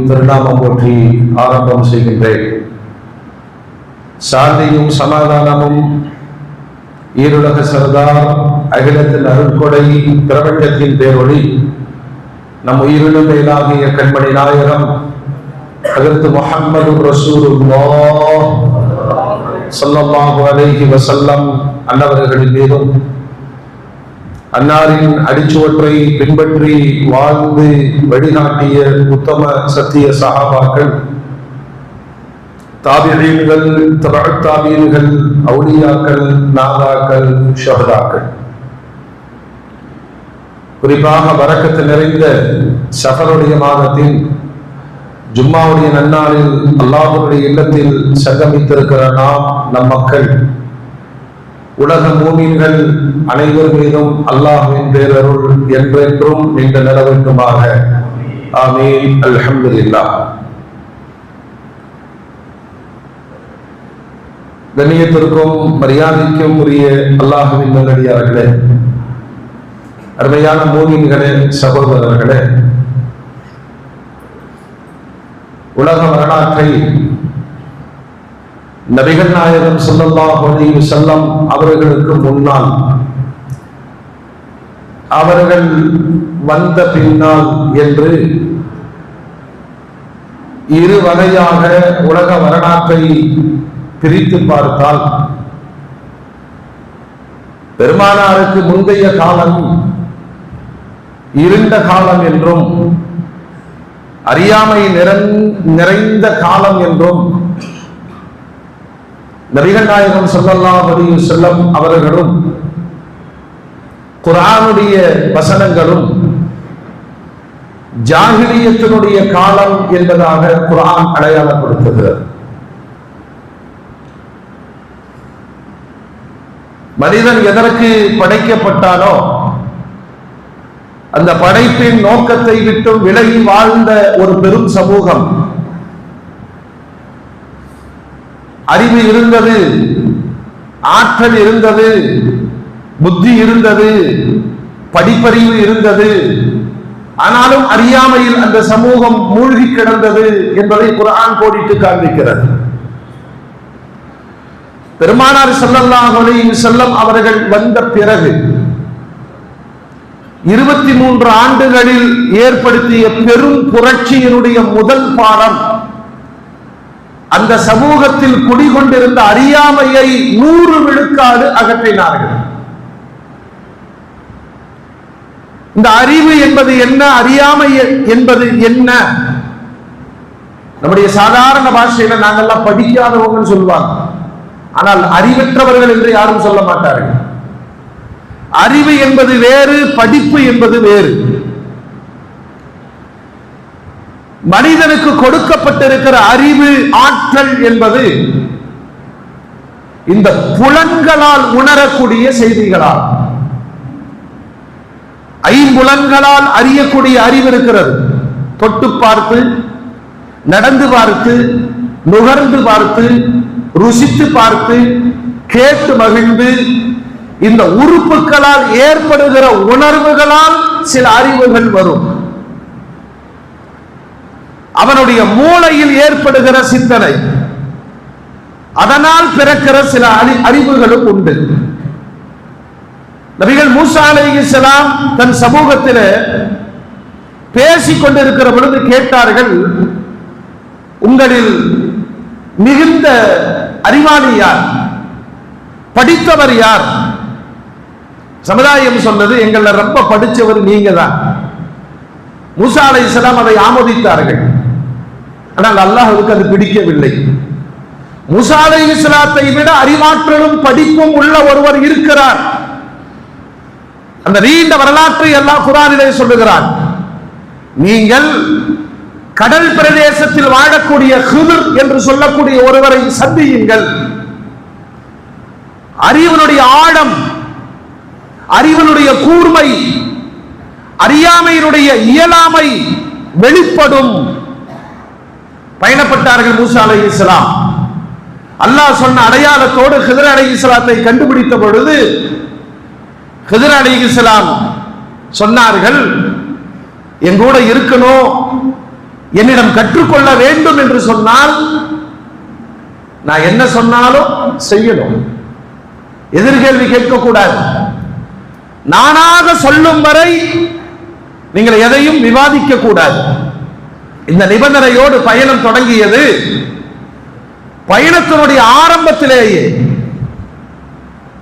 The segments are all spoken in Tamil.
திருநாமம் போற்றி ஆரம்பம் செய்கின்றேன். சாந்தியும் சமாதானமும் ஈருலக சர்தார் அகிலத்தின் அருட்கொடை பிரபஞ்சத்தின் பேரொளி நம் உயிரினும் மேலாகிய கண்மணி நாயகம் ஹஜ்ரத் முஹம்மது ரசூலுல்லாஹ் ஸல்லல்லாஹு அலைஹி வஸல்லம் அன்னவர்களின் மீதும் அன்னாரின் அடிச்சுவற்றை பின்பற்றி வாழ்ந்து வழிகாட்டிய உத்தம சத்திய சஹாபாக்கள், தாபிஈன்கள், தபஅத் தாபிஈன்கள், அவுலியாக்கள், நாதாக்கள், ஷஹதாக்கள், குறிப்பாக பரக்கத்து நிறைந்த ஷஃபருடைய மாதத்தின் ஜும்மாவுடைய நன்னாளில் அல்லாஹ்வுடைய இல்லத்தில் சங்கமித்திருக்கிற நாம், நம் மக்கள், உலக மூமின்கள் அனைவர் மீதும் அல்லாஹ்வின் பேரருள் என்றென்றும் நீண்ட நிலவட்டுமாக. ஆமீன். அல்ஹம்துலில்லாஹ். கண்ணியத்திற்கும் மரியாதைக்கும் உரிய அல்லாஹ்வின் நல்லடியார்களே, அருமையான மூமின்களே, சகோதரர்களே, உலக வரலாற்றை நபிகள் நாயகம் ஸல்லல்லாஹு அலைஹி வஸல்லம் அவர்களுக்கு முன்னால், அவர்கள் வந்த பின்னால் என்று இரு வகையாக உலக வரலாற்றை பிரித்து பார்த்தால், பெருமானாருக்கு முந்தைய காலம் இருண்ட காலம் என்றும் அறியாமை நிறைந்த காலம் என்றும் நபிகள் நாயகம் ஸல்லல்லாஹு அலைஹி வஸல்லம் அவர்களும் குர்ஆனுடைய வசனங்களும் ஜாஹிலியத்தினுடைய காலம் என்பதாக குர்ஆன் அடையாளப்படுத்துகிறது. மனிதன் எதற்கு படைக்கப்பட்டானோ அந்த படைப்பின் நோக்கத்தை விட்டு விலகி வாழ்ந்த ஒரு பெரும் சமூகம். அறிவு இருந்தது, ஆற்றல் இருந்தது, புத்தி இருந்தது, படிப்பறிவு இருந்தது. ஆனாலும் அறியாமையில் அந்த சமூகம் மூழ்கி கிடந்தது என்பதை குர்ஆன் கோடிட்டு காண்பிக்கிறது. பெருமானார் ஸல்லல்லாஹு அலைஹி வஸல்லம் அவர்கள் வந்த பிறகு 23 ஆண்டுகளில் ஏற்படுத்திய பெரும் புரட்சியினுடைய முதல் பாடம், அந்த சமூகத்தில் குடிகொண்டிருந்த அறியாமையை 100 விழுக்காடு அகற்றினார்கள். இந்த அறிவு என்பது என்ன, அறியாமை என்பது என்ன? நம்முடைய சாதாரண பாஷையில நாங்கெல்லாம் படிக்காதவங்கன்னு சொல்லுவாங்க, ஆனால் அறிவற்றவர்கள் என்று யாரும் சொல்ல மாட்டார்கள். அறிவு என்பது வேறு, படிப்பு என்பது வேறு. மனிதனுக்கு கொடுக்கப்பட்டிருக்கிற அறிவு, ஆற்றல் என்பது இந்த புலன்களால் உணரக்கூடிய செய்திகளால், ஐம்புலன்களால் அறியக்கூடிய அறிவு இருக்கிறது. தொட்டு பார்த்து, நடந்து பார்த்து, நுகர்ந்து பார்த்து, ருசித்து பார்த்து, கேட்டு மகிழ்ந்து, இந்த உறுப்புகளால் ஏற்படுகிற உணர்வுகளால் சில அறிவுகள் வரும். அவனுடைய மூளையில் ஏற்படுகிற சிந்தனை, அதனால் பிறக்கிற சில அறிவுகளும் உண்டு. நபிகள் மூசா அலைஹிஸ்ஸலாம் தன் சமூகத்தில் பேசிக் கொண்டிருக்கிற பொழுது கேட்டார்கள், உங்களில் மிகுந்த அறிவாளி யார், படித்தவர் யார்? சமுதாயம் சொன்னது, எங்களை ரொம்ப படித்தவர் நீங்க தான். மூசா அலைஹிஸ்ஸலாம் அதை ஆமோதித்தார்கள். ஆனால் அல்லாஹ்வுக்கு அது பிடிக்கவில்லை. மூசா அலைஹிஸ்ஸலாத்தை விட அறிவாற்றலும் படிப்பும் உள்ள ஒருவர் இருக்கிறார். அந்த நீண்ட வரலாற்றை அல்லாஹ் குர்ஆனிலே சொல்லுகிறான். நீங்கள் கடல் பிரதேசத்தில் வாழக்கூடிய ஹித்ர் என்று சொல்லக்கூடிய ஒருவரை சந்தியுங்கள். அறிவனுடைய ஆழம், அறிவனுடைய கூர்மை, அறியாமையினுடைய இயலாமை வெளிப்படும். பயணப்பட்டார்கள் மூசா அலைஹிஸ்ஸலாம். அல்லாஹ் சொன்ன அடையாளத்தோடு ஹித்ர் அலைஹிஸ்ஸலாத்தை கண்டுபிடித்த பொழுது ஹித்ர் அலைஹிஸ்ஸலாம் சொன்னார்கள், எங்கூட இருக்கணும், என்னிடம் கற்றுக்கொள்ள வேண்டும் என்று சொன்னால் நான் என்ன சொன்னாலும் செய்யணும். எதிர்கேள்வி கேட்கக்கூடாது. நானாக சொல்லும் வரை நீங்கள் எதையும் விவாதிக்க கூடாது. இந்த நிபந்தனையோடு பயணம் தொடங்கியது. பயணத்தினுடைய ஆரம்பத்திலேயே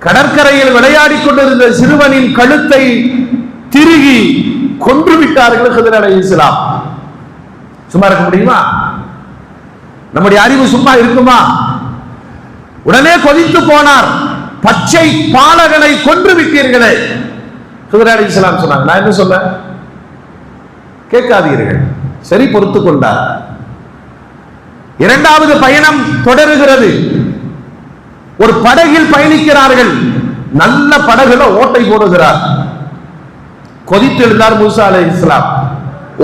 கடற்கரையில் விளையாடி கொண்டிருந்த சிறுவனின் கழுத்தை திருகி கொன்று விட்டார்கள் ஹிதர் அலைஹிஸ்ஸலாம். சும்மா இருக்க முடியுமா? நம்முடைய அறிவு சும்மா இருக்குமா? உடனே கொதித்து போனார். பச்சை பாலகனை கொன்று விட்டீர்களே. ஹிதர் அலைஹிஸ்ஸலாம் சொன்னாங்க, நான் என்ன சொல்ல, கேட்காதீர்கள். சரி, பொறுத்துக் கொண்டார். இரண்டாவது பயணம் தொடருகிறது. ஒரு படகில் பயணிக்கிறார்கள். நல்ல படகுல ஓட்டை போடுகிறார். கொதித்து எழுந்தார் மூசா அலைஹிஸ்ஸலாம்.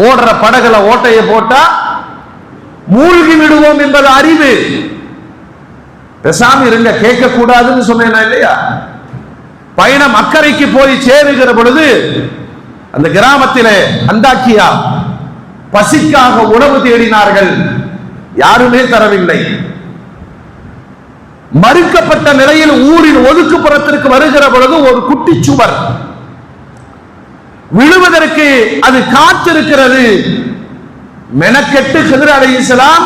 ஓடுற படகுல ஓட்டையை போட்டா மூழ்கி விடுவோம் என்பது அறிவு. பேசாம இருங்க, கேட்க கூடாதுன்னு சொன்னேனா இல்லையா? பயணம் அக்கறைக்கு போய் சேருகிற பொழுது அந்த கிராமத்திலே அந்தாக்கியா பசிக்காக உணவு தேடினார்கள். யாருமே தரவில்லை. மறுக்கப்பட்ட நிலையில் ஊரின் ஒதுக்குப்புறத்திற்கு வருகிற பொழுது ஒரு குட்டி சுவர் விழுவதற்கு அது காத்திருக்கிறது. மெனக்கெட்டு ஹிதர் அலைஹிஸ்ஸலாம்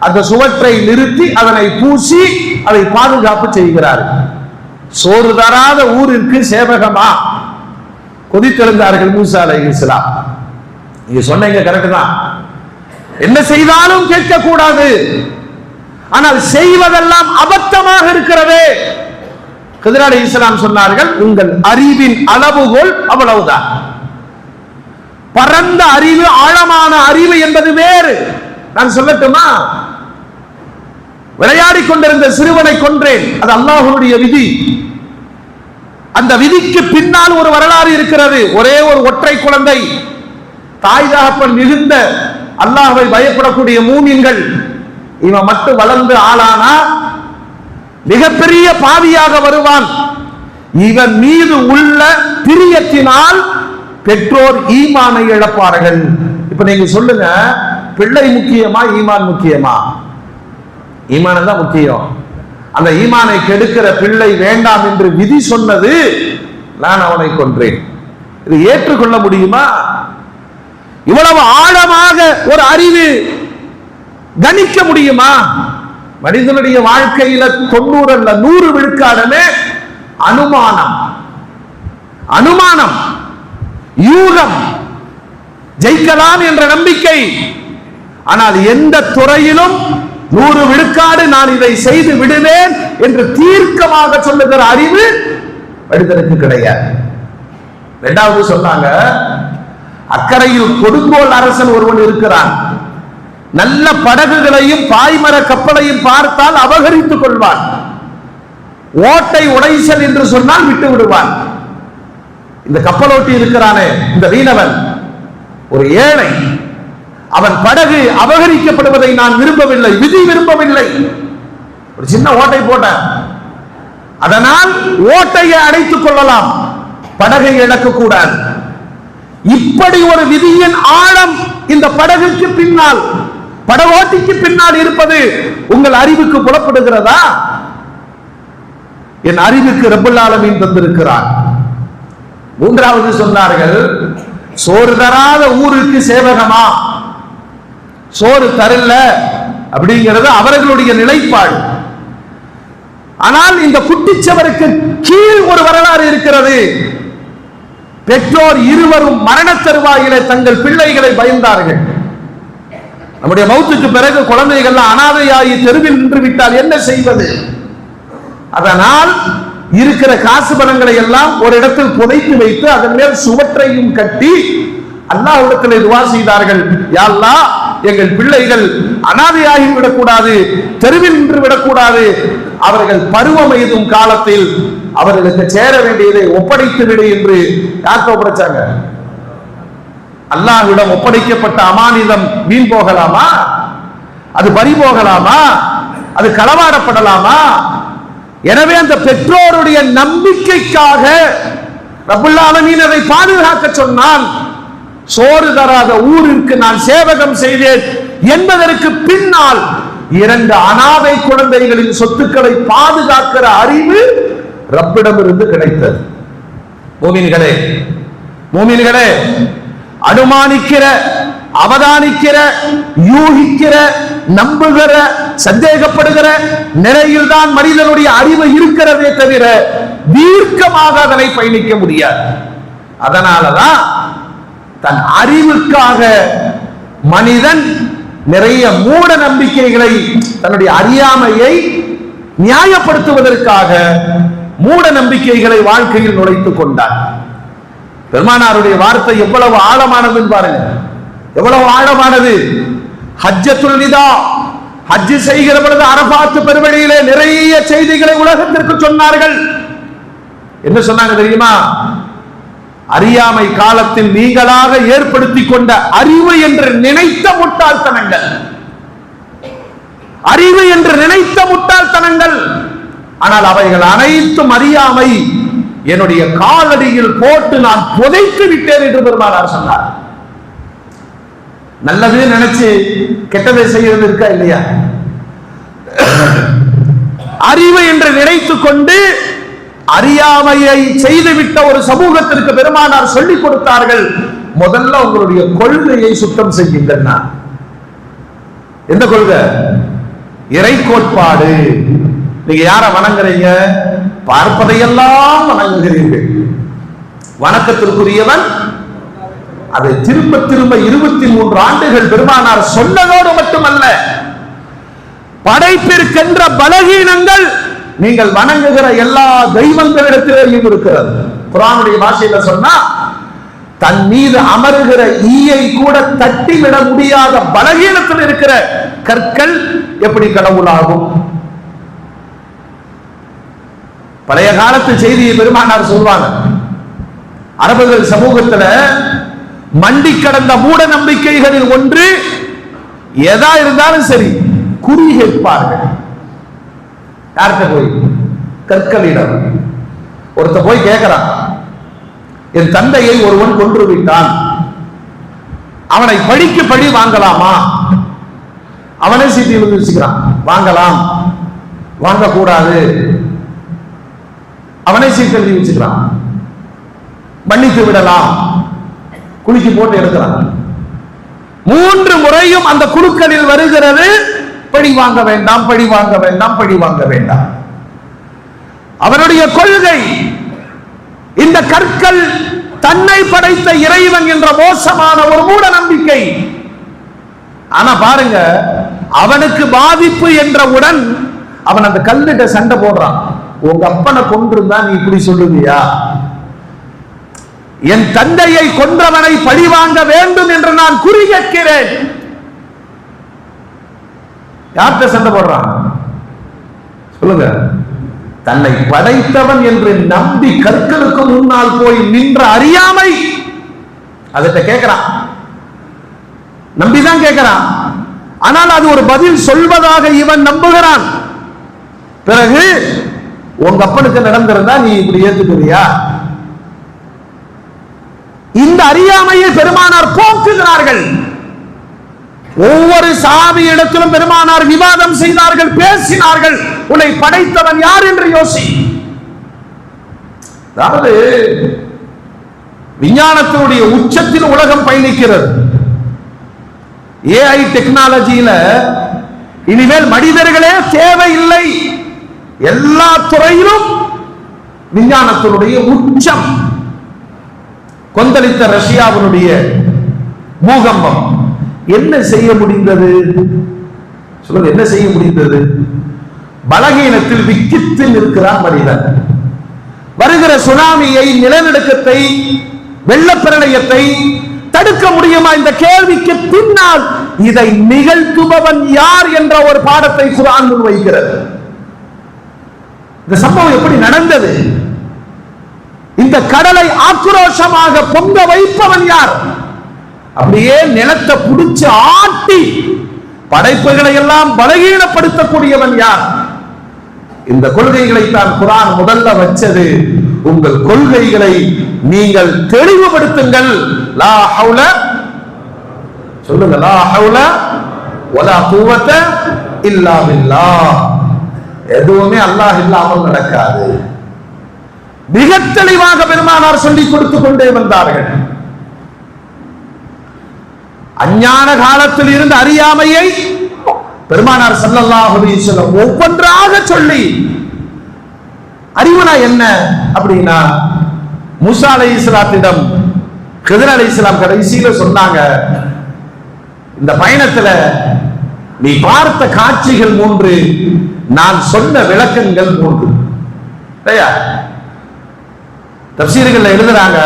அந்த சுவற்றை நிறுத்தி அதனை பூசி அதை பாதுகாப்பு செய்கிறார். சோறு தராத ஊருக்கு சேவகமா? கொதித்தெழுந்தார்கள் மூசா அலைஹிஸ்ஸலாம். நீங்க சொன்னீங்க கரெக்ட் தான். என்ன செய்தாலும் கேட்க கூடாது. ஆனால் செய்வதெல்லாம் அபத்தமாக இருக்கிறதே. ஹிதர் அலைஹிஸ்ஸலாம் சொன்னார்கள், உங்கள் அறிவின் அளவுகோல் அவ்வளவுதான். பரந்த அறிவு, ஆழமான அறிவு என்பது வேறு. நான் சொல்லட்டுமா? விளையாடி கொண்டிருந்த சிறுவனை கொன்றேன், அது அல்லாஹ்வுடைய விதி. அந்த விதிக்கு பின்னால் ஒரு வரலாறு இருக்கிறது. ஒரே ஒரு ஒற்றை குழந்தை, தாய் தகப்பன் மிகுந்த அல்லாஹ்வை பயப்படக்கூடிய மூமின்கள். இவன் மட்டும் வளர்ந்து ஆளானா மிகப்பெரிய பாவியாக வருவான். இவன் மீது உள்ள பிரியத்தினால் பெற்றோர் ஈமானை இழப்பார்கள். இப்ப நீங்க சொல்லுங்க, பிள்ளை முக்கியமா ஈமான் முக்கியமா? ஈமான் தான் முக்கியம். அந்த ஈமானை கெடுக்கிற பிள்ளை வேண்டாம் என்று விதி சொன்னது, நான் அவனை கொன்றேன். இது ஏற்றுக்கொள்ள முடியுமா? இவ்வளவு ஆழமாக ஒரு அறிவு கணிக்க முடியுமா? மனிதனுடைய வாழ்க்கையில 90 அல்ல 100 விழுக்காடுமே அனுமானம், அனுமானம், யூகம். ஜெயிக்கலாம் என்ற நம்பிக்கை. ஆனால் எந்த துறையிலும் 100 விழுக்காடு நான் இதை செய்து விடுவேன் என்று தீர்க்கமாக சொல்லுகிற அறிவு மனிதனுக்கு கிடையாது. இரண்டாவது சொன்னாங்க, அக்கறையில் கொடுங்கோல் அரசன் ஒருவன் இருக்கிறான். நல்ல படகுகளையும் பாய்மர கப்பலையும் பார்த்தால் அபகரித்துக் கொள்வான். ஓட்டை உடைசல் என்று சொன்னால் விட்டு விடுவான். இந்த கப்பலோட்டி இருக்கிறானே இந்த மீனவன் ஒரு ஏழை. அவன் படகு அபகரிக்கப்படுவதை நான் விரும்பவில்லை, விதி விரும்பவில்லை. ஒரு சின்ன ஓட்டை போட்ட, அதனால் ஓட்டையை அடைத்துக் கொள்ளலாம், படகை இழக்கக்கூடாது. இப்படி ஒரு விதியின் ஆழம் இந்த படகுக்கு பின்னால், படகோட்டிக்கு பின்னால் இருப்பது உங்கள் அறிவுக்கு புலப்படுகிறதா? என் அறிவுக்கு ரப்பல் ஆலமீன் தந்திருக்கிறான். மூன்றாவது சொன்னார்கள், சோறு தராத ஊருக்கு சேவகமா? சோறு தரல அப்படிங்கிறது அவர்களுடைய நிலைப்பாடு. ஆனால் இந்த குட்டிச்சவருக்கு கீழ் ஒரு வரலாறு இருக்கிறது. பெற்றோர் இருவரும் மரண தருவாயிலே தங்கள் பிள்ளைகளை பயந்தார்கள். நம்முடைய மௌத்துக்கு பிறகு குழந்தைகள் அனாதையாகி தெருவில் நின்று விட்டால் என்ன செய்வது? அதனால் இருக்கிற காசு பணங்களை எல்லாம் ஒரு இடத்தில் புதைத்து வைத்து அதன் மேல் சுவற்றையும் கட்டி அல்லாஹ்விடத்தில் துஆ செய்தார்கள். யா அல்லாஹ், எங்கள் பிள்ளைகள் அனாதையாகி விடக்கூடாது, தெருவில் நின்று விடக்கூடாது. அவர்கள் பருவம் எய்தும் காலத்தில் அவர்களுக்கு சேர வேண்டியதை ஒப்படைத்து விடு என்று யார்கிட்ட ஒப்படைச்சாங்க? அல்லாஹ்விடம் ஒப்படைக்கப்பட்ட அமானிதம் வீண் போகலாமா? அது பறி போகலாமா? அது களவாடப்படலாமா? எனவே அந்த பெற்றோருடைய நம்பிக்கைக்காக ரப்பல் ஆலமீன் அதை பாதுகாக்க சொன்னான். சோறு தராத ஊருக்கு நான் சேவகம் செய்தேன் என்பதற்கு பின்னால் 2 அனாதை குழந்தைகளின் சொத்துக்களை பாதுகாக்கிற அறிவு ரப்பிடமிருந்து கிடைத்தது. மூமின்களே, அனுமானிக்கிற, அவதானிக்கிற, யூகிக்கிற, நம்புகிற, சந்தேகப்படுகிற நிலையில் தான் மனிதனுடைய அறிவு இருக்கிறதே தவிர தீர்க்கமாக அதனை பயணிக்க முடியாது. அதனாலதான் தன் அறிவுக்காக மனிதன் நிறைய மூட நம்பிக்கைகளை, தன்னுடைய அறியாமையை நியாயப்படுத்துவதற்காக மூட நம்பிக்கைகளை வாழ்க்கையில் நுழைத்துக் கொண்டார். பெருமானாருடைய வார்த்தை எவ்வளவு ஆழமானது பாருங்க, எவ்வளவு ஆழமானது. ஹஜ்ஜத்துல் விதா, ஹஜ் செய்கிற பொழுது அரபாத் பெருவழியிலே நிறைய செய்திகளை உலகத்திற்கு சொன்னார்கள். என்ன சொன்னாங்க தெரியுமா? அறியாமை காலத்தில் நீங்களாக ஏற்படுத்தி கொண்ட அறிவு என்று நினைத்த முட்டாள்தனங்கள், அறிவு என்று நினைத்த முட்டாள்தனங்கள், ஆனால் அவைகள் அனைத்தும் அறியாமை, என்னுடைய காலடியில் போட்டு நான் புதைத்து விட்டேன் என்று பெருமானார் சொன்னார். நல்லது நினைச்சு கெட்டதை செய்வது இருக்கா இல்லையா? அறிவு என்று நினைத்துக் கொண்டு அறியாமையை செய்துவிட்ட ஒரு சமூகத்திற்கு பெருமானார் சொல்லிக் கொடுத்தார்கள், முதல்ல உங்களுடைய கொள்கையை சுத்தம் செய்யுங்கள். எந்த கொள்கை? இறை கோட்பாடு. நீங்க யார வணங்குறீங்க? பார்ப்பதையெல்லாம் வணங்குகிறீர்கள். வணக்கத்திற்குரியவன் அதை திரும்ப திரும்ப 23 ஆண்டுகள் பெருமானார் சொன்னதோடு மட்டுமல்ல, படைப்பிற்கென்ற பலகீனங்கள் நீங்கள் வணங்குகிற எல்லா தெய்வங்களிடத்திலேயும் இருக்கிறது. குர்ஆனுடைய பாஷையில சொன்னா, தன் மீது அமருகிற ஈயை கூட தட்டிவிட முடியாத பலகீனத்தில் இருக்கிற கற்கள் எப்படி கடவுளாகும்? பழைய காலத்து செய்தியை பெருமானார் சொல்வாங்க. அரபுகள் சமூகத்துல மண்டி கடந்த மூட நம்பிக்கைகளில் ஒன்று, எதா இருந்தாலும் சரி குறி கேட்பார்கள். யார்கிட்ட போய்? கற்களிடம். ஒருத்த போய் கேட்கிறான், என் தந்தையை ஒருவன் கொன்று விட்டான், அவனை பழிக்கு பழி வாங்கலாமா? அவனே சீட்டி வச்சுக்கிறான், வாங்கலாம், வாங்கக்கூடாது. அவனே சீட்டு எழுதி வச்சுக்கிறான், மன்னித்து விடலாம், குலுக்கி போட்டு எடுக்கிறான். 3 முறையும் அந்த குழுக்களில் வருகிறது, பழி வாங்க வேண்டாம், பழி வாங்க வேண்டாம், பழி வாங்க வேண்டாம். அவனுடைய கொள்கை இந்த கற்கள் தன்னை படைத்த இறைவன் என்ற மோசமான ஒரு மூட நம்பிக்கை. ஆனா பாருங்க, அவனுக்கு பாதிப்பு என்றவுடன் அவன் அந்த கல்லிட்ட சண்டை போடுறான். உங்க அப்பனை கொன்றிருந்தா நீ இப்படி சொல்லுவியா? என் தந்தையை கொன்றவனை பழி வாங்க வேண்டும் என்று நான் குறி கேட்கிறேன். யார்கிட்ட சண்டை போடுறான் சொல்லுங்க? தன்னை படைத்தவன் என்று நம்பி கற்களுக்கு முன்னால் போய் நின்ற அறியாமை அதட்ட கேட்கிறான், நம்பிதான் கேட்கிறான். ஆனால் அது ஒரு பதில் சொல்வதாக இவன் நம்புகிறான். பிறகு உங்க அப்பனுக்கு நடந்திருந்தா நீ இப்படி ஏத்துக்கிறியா? இந்த அறியாமையை பெருமானார் போக்குகிறார்கள். ஒவ்வொரு சாவி இடத்திலும் பெருமானார் விவாதம் செய்தார்கள், பேசினார்கள். உன்னை படைத்தவன் யார் என்று யோசி. அதாவது விஞ்ஞானத்தினுடைய உச்சத்தில் உலகம் பயணிக்கிறது. ஏஐ டெக்னாலஜியில இனிமேல் மனிதர்களே தேவையில்லை. எல்லா துறையிலும் விஞ்ஞானத்தினுடைய உச்சம். கொந்தளித்த ரஷ்யாவினுடைய பூகம்பம் என்ன செய்ய முடிந்தது சொல்லுங்க? என்ன செய்ய முடிந்தது? பலகீனத்தில் விக்கித்து நிற்கிறான் மனிதன். வருகிற சுனாமியை, நிலநடுக்கத்தை, வெள்ளப்பிரளயத்தை தடுக்க முடியுமா? இந்த கேள்விக்கு பின்னால் இதை நிகழ்த்துபவன் யார் என்ற ஒரு பாடத்தை குர்ஆன் முன்வைக்கிறது. இந்த சம்பவம் எப்படி நடந்தது? இந்த கடலை ஆக்ரோஷமாக பொங்க வைப்பவன் யார்? அப்படியே நிலத்தை புடிச்சு ஆட்டி படைப்புகளை எல்லாம் பலகீனப்படுத்தக்கூடியவன் யார்? இந்த கொள்கைகளை தான் குர்ஆன் முதல்ல வச்சது. உங்கள் கொள்கைகளை நீங்கள் தெளிவுபடுத்துங்கள். லா ஹவுல, சொல்லுங்க, லா ஹவுல வலா குவத இல்லா பில்லாஹ். எதுவுமே அல்லாஹ் இல்லாமல் நடக்காது. மிக தெளிவாக பெருமானார் சொல்லிக் கொடுத்துக் கொண்டே வந்தார்கள். அஞ்ஞான காலத்தில் இருந்த அறியாமையை பெருமானார் ஸல்லல்லாஹு அலைஹி வஸல்லம் ஒவ்வொன்றாக சொல்லி, அறிவுனா என்ன அப்படின்னா, மூசா அலைஹிஸ்ஸலாத்திடம் கிதர் அலைஹிஸ்ஸலாம் கடைசியில சொன்னாங்க, இந்த பயணத்துல நீ பார்த்த காட்சிகள் 3, நான் சொன்ன விளக்கங்கள் 3. தஃசீர்கள் எழுதுறாங்க,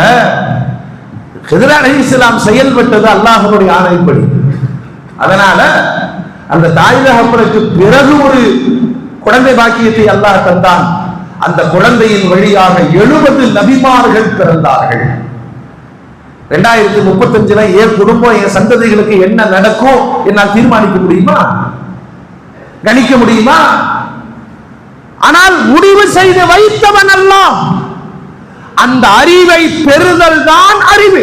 கிதர் அலைஹிஸ்ஸலாம் செயல்பட்டது அல்லாஹ்வுடைய ஆணைப்படி. அதனால அந்த தாய் தகப்பனுக்கு பிறகு ஒரு குழந்தை பாக்கியத்தை அல்லாஹ் தந்தான். அந்த குழந்தையின் வழியாக 70 நபிமார்கள் பிறந்தார்கள். 2035 என் குடும்பம், என் சந்ததிகளுக்கு என்ன நடக்கும் என்னால் தீர்மானிக்க முடியுமா? கணிக்க முடியுமா? ஆனால் முடிவு செய்து வைத்தவன் அல்லாஹ். அந்த அறிவை பெறுதல் தான் அறிவு.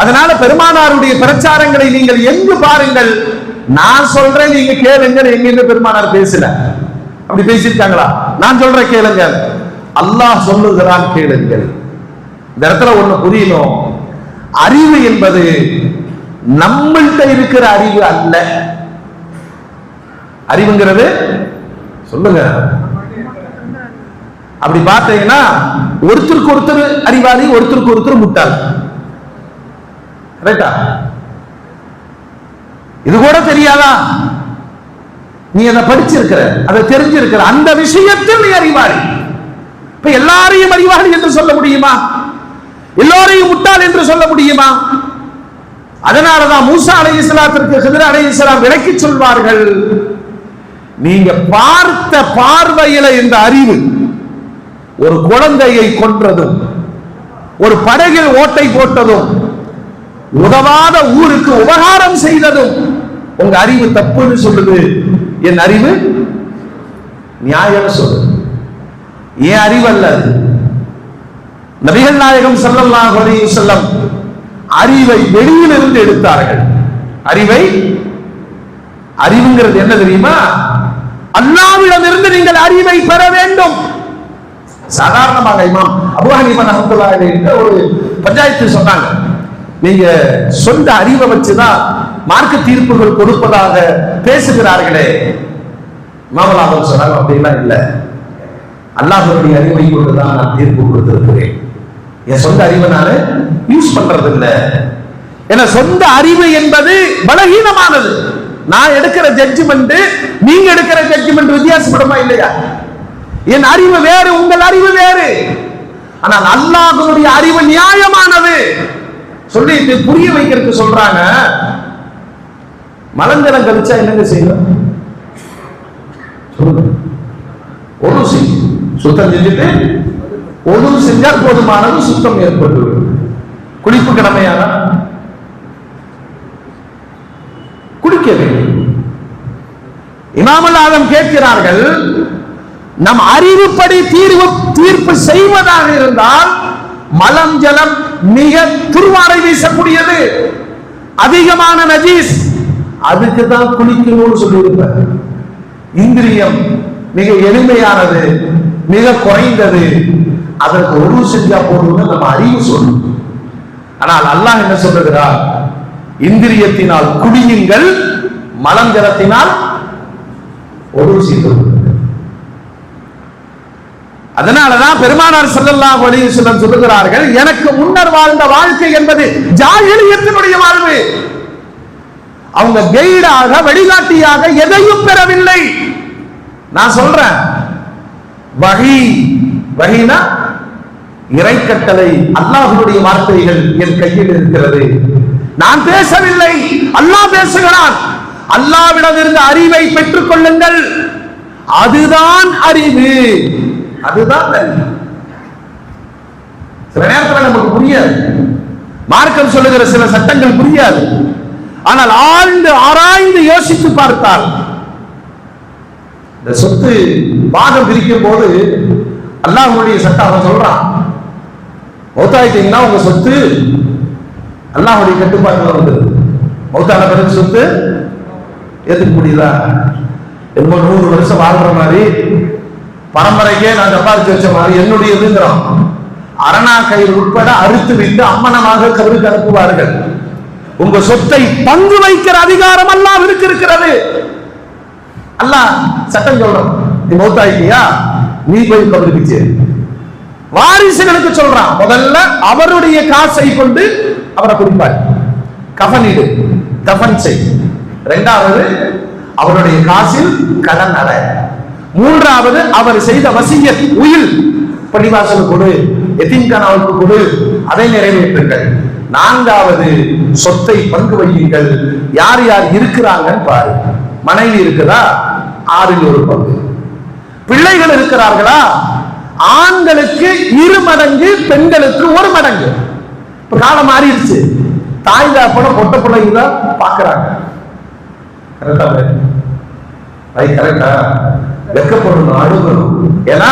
அதனால பெருமானாருடைய பிரச்சாரங்களை நீங்கள் எங்கு பாருங்கள், நான் சொல்றேன் நீங்க கேளுங்க, எங்க பெருமானார் பேசல. அப்படி பேசியிருக்காங்களா? நான் சொல்றேன் கேளுங்க, அல்லாஹ் சொல்லுகிறான் கேளுங்கள். இந்த இடத்துல ஒண்ணு புரியணும், அறிவு என்பது நம்மள்கிட்ட இருக்கிற அறிவு அல்ல. அறிவுங்கிறது சொல்லுங்க, அப்படி பார்த்தீங்கன்னா ஒருத்தருக்கு ஒருத்தர் அறிவாளி, ஒருத்தருக்கு ஒருத்தர் முட்டாள். ரைட்டா? இது கூட தெரியாதா? நீ அதை படிச்சிருக்கிற, அதை தெரிஞ்சிருக்கிற, அந்த விஷயத்தில் நீ அறிவாளி. இப்ப எல்லாரையும் அறிவாளி என்று சொல்ல முடியுமா? எல்லோரையும் முட்டாள் என்று சொல்ல முடியுமா? அதனாலதான் மூசா அலைஹிஸ்ஸலாத்திற்கு கிதர் அலைஹிஸ்ஸலாம் விளக்கி சொல்வார்கள், நீங்க பார்த்த பார்வையில இந்த அறிவு, ஒரு குழந்தையை கொன்றதும், ஒரு படகில் ஓட்டை போட்டதும், உதவாத ஊருக்கு உபகாரம் செய்ததும் உங்க அறிவு தப்புன்னு சொல்லுது. என் அறிவு நியாயம் சொல்லுது. என் அறிவு அல்ல. நபிகள் நாயகம் ஸல்லல்லாஹு அலைஹி வஸல்லம் அறிவை வெளியிலிருந்து எடுத்தார்கள். அறிவுங்கிறது என்ன தெரியுமா? அல்லாஹ்விடம் இருந்து நீங்கள் அறிவை பெற வேண்டும். சாதாரணமாக இமாம் அபூ ஹனீஃபா ரஹ்மத்துல்லாஹி அலைஹி ஒரு பஞ்சாயத்து சொன்னாங்க, நீங்க சொந்த அறிவை வச்சுதான் மார்க்க தீர்ப்புகள் கொடுப்பதாக பேசுகிறார்களே. இமாம் ஆலம் சொன்னாங்க, அப்படிலாம் இல்லை, அல்லாஹ்வுடைய அறிவை கொண்டுதான் நான் தீர்ப்பு கொடுத்திருக்கிறேன். என் சொந்த அறிவை நான் யூஸ் பண்றது இல்லை. ஏன்னா சொந்த அறிவு என்பது பலகீனமானது. நான் எடுக்கிற ஜட்ஜ்மெண்ட், நீங்க எடுக்கிற ஜட்ஜ்மெண்ட் வித்தியாசப்படுமா இல்லையா? என் அறிவு வேறு, உங்கள் அறிவு வேறு. ஆனால் அல்லாஹ்வுடைய அறிவு நியாயமானது. சொல்லிட்டு புரிய வைக்கிறதுக்கு சொல்றாங்க, மலஞ்சலம் கழிச்சா என்னங்க செய்யணும்? ஒழு செய்யும், சுத்தம் செஞ்சுட்டு ஒழு செஞ்சால் போதுமானது, சுத்தம் ஏற்பட்டு. குளிப்பு கடமையான குளிக்க வேண்டும். இமாமுல் ஆலம் கேட்கிறார்கள், நம் அறிவுப்படி தீர்ப்பு செய்வதாக இருந்தால் மலம் ஜலம் மிக துர்வாடை வீசக்கூடியது, அதிகமான நஜீஸ், அதுக்கு தான் குளிக்கணும்னு சொல்லியிருப்பார். இந்திரியம் மிக எளிமையானது, மிக குறைந்தது, அதற்கு ஒரு செஞ்சா போதும்னு நம்ம அறிவு சொல்லும். ஆனால் அல்லாஹ் என்ன சொல்லுகிறார்? இந்திரியத்தினால் குடியுங்கள், மலஞ்சலத்தினால் ஒரு செய்து. அதனாலதான் பெருமானார் ஸல்லல்லாஹு அலைஹி வஸல்லம் சொல்லுகிறார்கள், எனக்கு முன்னர் வாழ்ந்த வாழ்க்கை என்பது ஜாஹிலியத்தினுடைய வாழ்வு. அவங்க கைடாக, வழிகாட்டியாக எதையும் பெறவில்லை. நான் சொல்றேன், வஹீனா இறைக்கட்டளை, அல்லாஹ்வுடைய வார்த்தைகள் என் கையில் இருக்கிறது. நான் பேசவில்லை, அல்லாஹ் பேசுகிறான். அல்லாஹ்விடம் இருந்து அறிவை பெற்றுக் கொள்ளுங்கள், அதுதான் அறிவு, அதுதான் அறிவு. சில நேரத்தில் நமக்கு புரியாது, மார்க்கம் சொல்லுகிற சில சட்டங்கள் புரியாது. ஆனால் ஆழ்ந்து ஆராய்ந்து யோசித்து பார்த்தால், இந்த சொத்து பாகம் பிரிக்கும் போது அல்லாஹ்வுடைய சட்டம் அவன் சொல்றான், மௌத்தாயிட்டீங்கன்னா உங்க சொத்து அல்லாஹ்வுடைய கட்டுப்பாட்டுல வந்தது. மௌத்தான பிறகு சொத்து ஏத்துக்க முடியுதா? என்னமோ 100 வருஷம் வாழ்ற மாதிரி, பரம்பரைக்கே நான் சம்பாதிச்சு வச்ச மாதிரி என்னுடையதுங்கிறோம். அரணா கயிறு உட்பட அறுத்து விட்டு அம்மனமாக கருவுக்கு அனுப்புவார்கள். உங்க சொத்தை பங்கு வைக்கிற அதிகாரம் அல்லாஹ்விற்கு இருக்கிறது. அல்லாஹ் சட்டம் சொல்றான், நீ மௌத்தாயிட்டியா நீ போய் கபருக்கு வாரிசுகளுக்கு சொல்றான், முதல்ல அவருடைய காசை கொண்டு அவரை குறிப்பார், கஃனிடு கஃன் செய். இரண்டாவது அவருடைய காசில் கடன் அற. மூன்றாவது அவர் செய்த வசியத் உயில், பள்ளிவாசல் கொடு, எத்தீம்கானாவுக்கு கொடு, அதை நிறைவேற்றுங்கள். நான்காவது சொத்தை பங்கு வையுங்கள். யார் யார் இருக்கிறாங்கன்னு பாரு. மனைவி இருக்குதா 6ல் 1 பங்கு. பிள்ளைகள் இருக்கிறார்களா? ஆண்களுக்கு 2 மடங்கு, பெண்களுக்கு 1 மடங்கு. இப்ப காலம் மாறிடுச்சு. தாய் தாப்பன பொட்ட பிள்ளைங்க தான் பாக்குறாங்க. கரெக்டா? வெக்கப்படணும், அழுகணும். ஏன்னா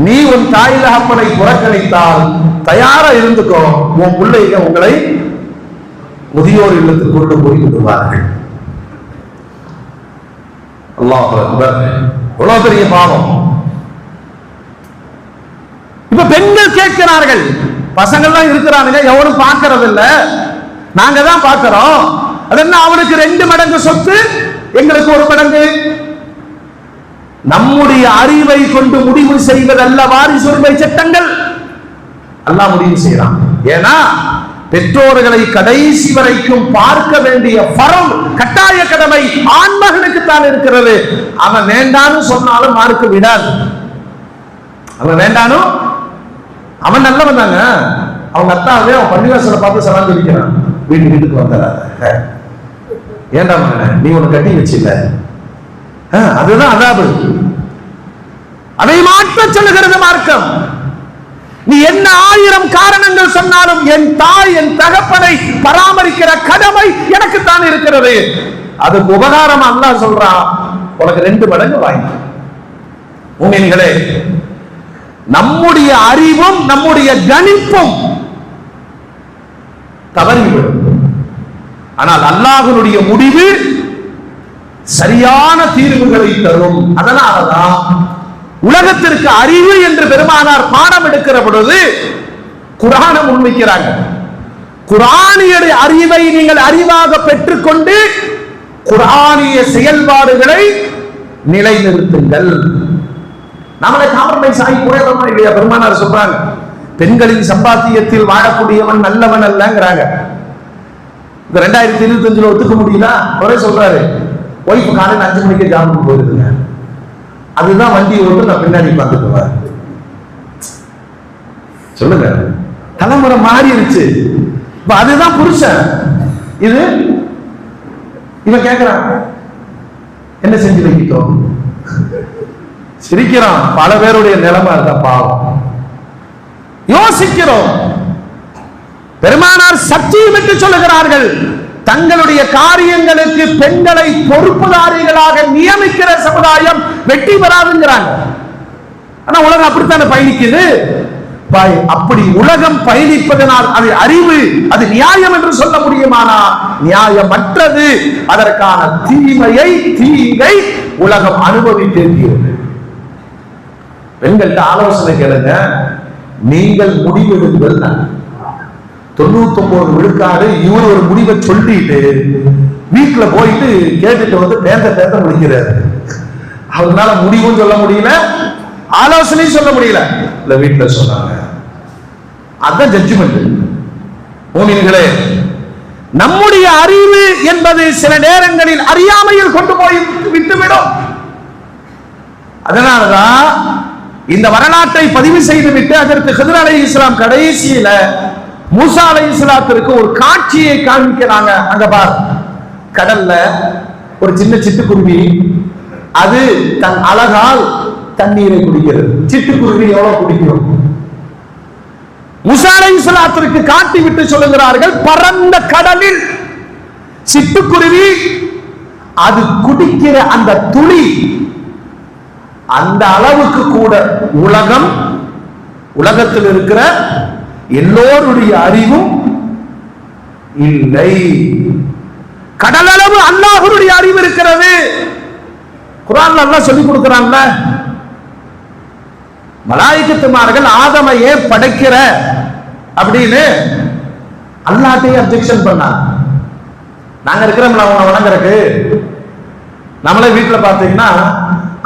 நீ உன் தாய் தகப்பனை புறக்கணித்தால் தயாரா இருந்துக்கோ, உன் பிள்ளைங்க உங்களை முதியோர் இல்லத்துக்கு கொண்டு போய் விடுவார்கள். அல்லாஹ் அக்பர். எவ்வளவு பெரிய பாவம். இப்ப பெண்கள் கேட்கிறார்கள், பசங்கள்லாம் இருக்கிறானுங்க, எவனும் பார்க்கறது இல்ல, நாங்க தான் பார்க்கிறோம். அது என்ன, அவனுக்கு 2 மடங்கு சொத்து, எங்களுக்கு 1 மடங்கு. நம்முடைய அறிவை கொண்டு முடிவு செய்வதல்ல வாரிசுரிமை சட்டங்கள், அல்லாஹ் முடிவு செய்யறான். ஏன்னா பெற்றோர்களை கடைசி வரைக்கும் பார்க்க வேண்டிய ஃபர்ம், கட்டாய கடமை ஆண்மகனுக்கு தான் இருக்கிறது. அவன் வேண்டான்னு சொன்னாலும் மார்க்க விடாது. அவன் வேண்டானும், அவன் நல்லவன் தாங்க. அவங்க அத்தாவே அவன் பள்ளிவாசலை பார்த்து சலாம் சொல்லிக்கிறான், வீட்டுக்கு வந்துடாத, ஏண்டா மகனே நீ உனக்கு கட்டி வச்சில்ல, அதுதான் அதாபு. அதை மாற்ற சொல்லுகிறது மார்க்கம். நீ என்ன 1000 காரணங்கள் சொன்னாலும் என் தாய் என் தகப்பனை பராமரிக்கிற கடமை எனக்கு தான் இருக்கிறது. அதுக்கு உபகாரம் அல்லாஹ் சொல்றான், உனக்கு 2 மடங்கு வாங்கி. உண்மைகளே, நம்முடைய அறிவும் நம்முடைய கணிப்பும் தவறிவிடும். ஆனால் அல்லாஹ்வுடைய முடிவு சரியான தீர்வுகளை தரும். அதனாலதான் உலகத்திற்கு அறிவு என்று பெருமானார் பாடம் எடுக்கிற பொழுது குர்ஆனை முன்வைக்கிறாங்க. குர்ஆனிய அறிவை நீங்கள் அறிவாக பெற்றுக்கொண்டு குர்ஆனிய செயல்பாடுகளை நிலைநிறுத்துங்கள். நம்மளை காம்ப்ரமைஸ் ஆகி போயிடறோமா இல்லையா? பெருமானார் சொல்றாங்க, பெண்களின் சம்பாத்தியத்தில் வாழக்கூடியவன் நல்லவன் அல்லங்கிறாங்க. இந்த 2025 ஒத்துக்க முடியல. ஒரே சொல்றாரு, ஒய்ஃப் காலையில் 5 மணிக்கு ஜாபுக்கு போயிருதுங்க, அதுதான் வண்டி ஓட்டு, நான் பின்னாடி பார்த்துக்குவேன். சொல்லுங்க, தலைமுறை மாறிடுச்சு. இப்ப அதுதான் புருஷன். இது இவன் கேட்கிறான், என்ன செஞ்சு வைக்கிட்டோம், சிரிக்கிறான். பல பேருடைய நிலைமை இருக்க பாவம். யோசிக்கிறோம். பெருமானார் சத்தியமிட்டு சொல்லுகிறார்கள், தங்களுடைய காரியங்களுக்கு பெண்களை பொறுப்புதாரிகளாக நியமிக்கிற சமுதாயம் வெற்றி பெறாதுங்கிறாங்க. ஆனா உலகம் அப்படித்தானே பயணிக்குது. அப்படி உலகம் பயணிப்பதனால் அது அறிவு, அது நியாயம் என்று சொல்ல முடியுமானா நியாயமற்றது. அதற்கான தீங்கை உலகம் அனுபவித்திருக்கிறது. பெண்கள்கிட்ட ஆலோசனை கேளுங்க, நீங்கள் முடிவெடுங்கள். 99 விழுக்காடு இவர் ஒரு முடிவை சொல்லிட்டு வீட்டுல போயிட்டு கேட்டுட்டு வந்து பேந்த முடிக்கிறாரு. அவரால முடிவும் சொல்ல முடியல, ஆலோசனையும் சொல்ல முடியல. இல்ல வீட்டுல சொன்னாங்க, அதான் ஜட்ஜ்மெண்ட். மூமின்களே, நம்முடைய அறிவு என்பது சில நேரங்களில் அறியாமையில் கொண்டு போய் விட்டுவிடும். அதனாலதான் இந்த வரலாற்றை பதிவு செய்துவிட்டு அதற்கு ஹித்ர் அலைஹிஸ்ஸலாம் கடைசியில மூசா அலைஹிஸ்ஸலாத்திற்கு ஒரு காட்சியை காண்பிக்கிறாங்க. அங்க பார், கடல்ல ஒரு சின்ன சிட்டுக்குருவி, அது தன் அழகால் தண்ணீரை குடிக்கிறது. சிட்டுக்குருவி எவ்வளவு குடிக்கும்? மூசா அலைஹிஸ்ஸலாத்திற்கு காட்டி விட்டு சொல்லுகிறார்கள், பரந்த கடலில் சிட்டுக்குருவி அது குடிக்கிற அந்த துளி, அந்த அளவுக்கு கூட உலகம் உலகத்தில் இருக்கிற எல்லோருடைய அறிவும் இல்லை. கடலளவு அல்லாஹ்வுடைய அறிவு இருக்கிறது. குர்ஆன்ல அல்லாஹ் சொல்லி கொடுக்கிறான்ல, மலாயிகத்துமார்கள் ஆதமை ஏன் படைக்கிற அப்படின்னு அல்லாஹ்ட்டே அப்ஜெக்ஷன் பண்ணாங்க. நாங்க இருக்கிறோம்ல அவனை வணங்குறதுக்கு. நம்மளே வீட்டுல பாத்தீங்கன்னா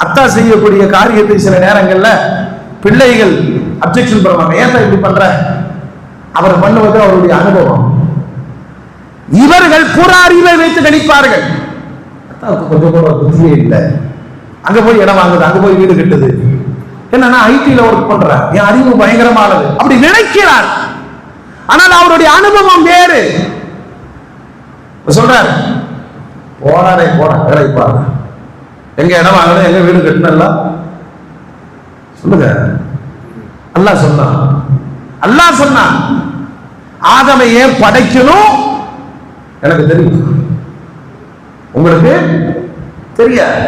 அத்தா செய்யக்கூடிய காரியத்தை சில நேரங்கள்ல பிள்ளைகள் அப்ஜெக்ஷன் பண்ணுவாங்க. ஏன் இப்படி பண்ற? அவர் பண்ணுவது அவருடைய அனுபவம். இவர்கள் புற அறிவை வைத்து கணிப்பார்கள். அத்தாவுக்கு கொஞ்சம் கூட புத்தியே இல்லை, அங்க போய் இடம் வாங்குது, அங்க போய் வீடு கட்டுது, என்னன்னா ஐடில ஒர்க் பண்ற, என் அறிவு பயங்கரமானது அப்படி நினைக்கிறார். ஆனால் அவருடைய அனுபவம் வேறு. சொல்றாரு, போனாரே போன வேலை பாருங்க, எங்க இடம் வாங்கணும், எங்க வீடு கட்டணும் சொல்லுங்க. அல்லாஹ் சொன்னான், அல்லாஹ் சொன்னான் ஆதமை ஏன் படைக்கணும் எனக்கு தெரியும், உங்களுக்கு தெரியாது.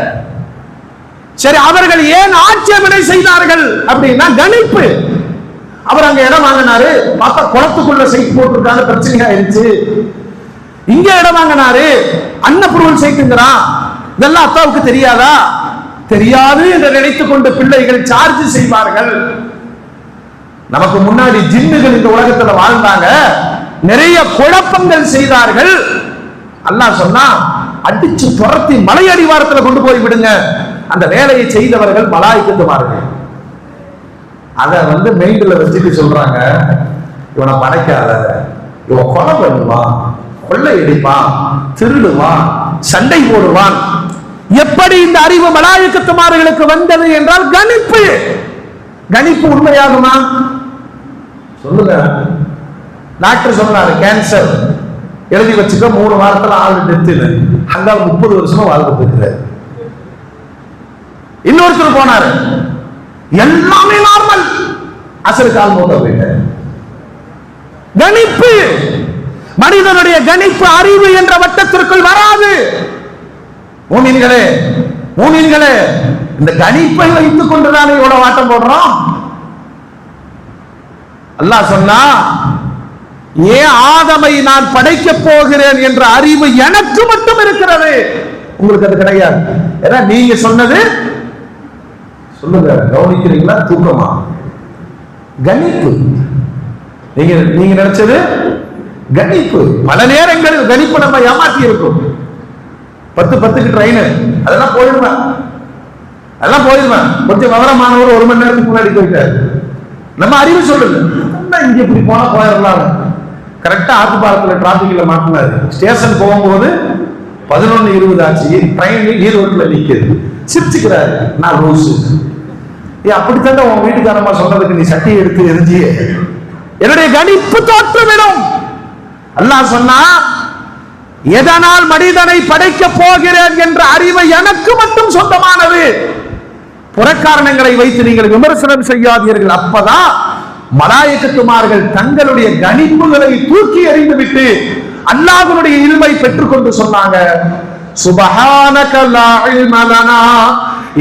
சரி, அவர்கள் ஏன் ஆட்சேபனை செய்தார்கள் அப்படின்னா கணிப்பு. அவர் அங்க இடம் வாங்கினாரு, பார்த்தா குளத்துக்குள்ள சைட் போட்டிருக்காங்க, பிரச்சனை ஆயிடுச்சு. இங்க இடம் வாங்கினாரு, அன்னபுருவல் சைட்டுங்கிறான், இதெல்லாம் அத்தாவுக்கு தெரியாதா? தெரியாது என்று நினைத்துக் கொண்டு பிள்ளைகள் சார்ஜ் செய்வார்கள். நமக்கு முன்னாடி ஜின்னுகள் இந்த உலகத்துல வாழ்ந்தாங்க, நிறைய குழப்பங்கள் செய்தார்கள். அல்லாஹ் சொன்னா அடிச்சு துரத்தி மலை அடிவாரத்துல கொண்டு போய் விடுங்க. அந்த வேலையை செய்தவர்கள் மலாயிகத்துமார்கள். அத மெயின்ல வச்சுட்டு சொல்றாங்க, இவனை படைக்காத, இவன் கொலை பண்ணுவான், கொள்ளையடிப்பான், திருடுவான், சண்டை போடுவான். எப்படி இந்த அறிவு மலாயிகத்துமார்களுக்கு வந்தது என்றால் கணிப்பு. கணிப்பு உண்மையாகுமா? சொல்லுங்க. டாக்டர் சொன்னாரு, கேன்சர் எழுதி வச்சுக்க, 3 வாரத்துல ஆள் டெத்து. அங்க 30 வருஷமா வாழ்ந்துட்டு இருக்கிறார். இன்னொருத்தர் போனாரு, எல்லாமே நார்மல், அசருக்கு ஆள் மூத்த போயிட்டார். கணிப்பு. மனிதனுடைய கணிப்பு அறிவு என்ற வட்டத்திற்குள் வராது. மூமின்களே, மூமின்களே, இந்த கணிப்பை வைத்துக் கொண்டுதானே இவ்வளவு ஆட்டம் போடுறோம். அல்லாஹ் சொன்னா, ஏன் ஆதமை நான் படைக்க போகிறேன் என்ற அறிவு எனக்கு மட்டும் இருக்கிறது, உங்களுக்கு அது கிடையாது. ஏன்னா நீங்க சொன்னது, சொல்லுங்க, கவனிக்கிறீங்களா? தூக்கமா? கணிப்பு. நீங்க நினைச்சது கணிப்பு. பல நேரங்களில் கணிப்பு நம்ம ஏமாற்றி இருக்கும். 10:10க்கு ட்ரெயின், அதெல்லாம் போயிடுவேன், அதெல்லாம் போயிடுவேன். கொஞ்சம் விவரமானவர் 1 மணி நேரத்துக்கு முன்னாடி போயிட்டாரு. நம்ம அறிவு சொல்லுது, இங்க இப்படி போனா போயிடலாம். கரெக்டா ஆத்துப்பாலத்துல டிராபிக்ல மாட்டினாரு. ஸ்டேஷன் போகும்போது 11:20 ஆச்சு, ட்ரெயின் ஈரோட்ல நிக்குது. சிரிச்சுக்கிறாரு, நான் லூசு. அப்படித்தான் உன் வீட்டுக்காரமா சொன்னதுக்கு நீ சட்டி எடுத்து எரிஞ்சிய. என்னுடைய கணிப்பு தோற்றுவிடும். அல்லாஹ் சொன்னா, எதனால் மனிதனை படைக்க போகிறேன் என்ற அறிவை எனக்கு மட்டும் சொந்தமானது. புறக்காரணங்களை வைத்து நீங்கள் விமர்சனம் செய்யாதீர்கள். அப்பதான் மலாயிகத்துமார்கள் தங்களுடைய கணிப்புகளை தூக்கி எறிந்துவிட்டு அல்லாஹ்வுடைய இல்மை பெற்றுக்கொண்டு சொன்னாங்க, சுப்ஹானக லா இல்ம லனா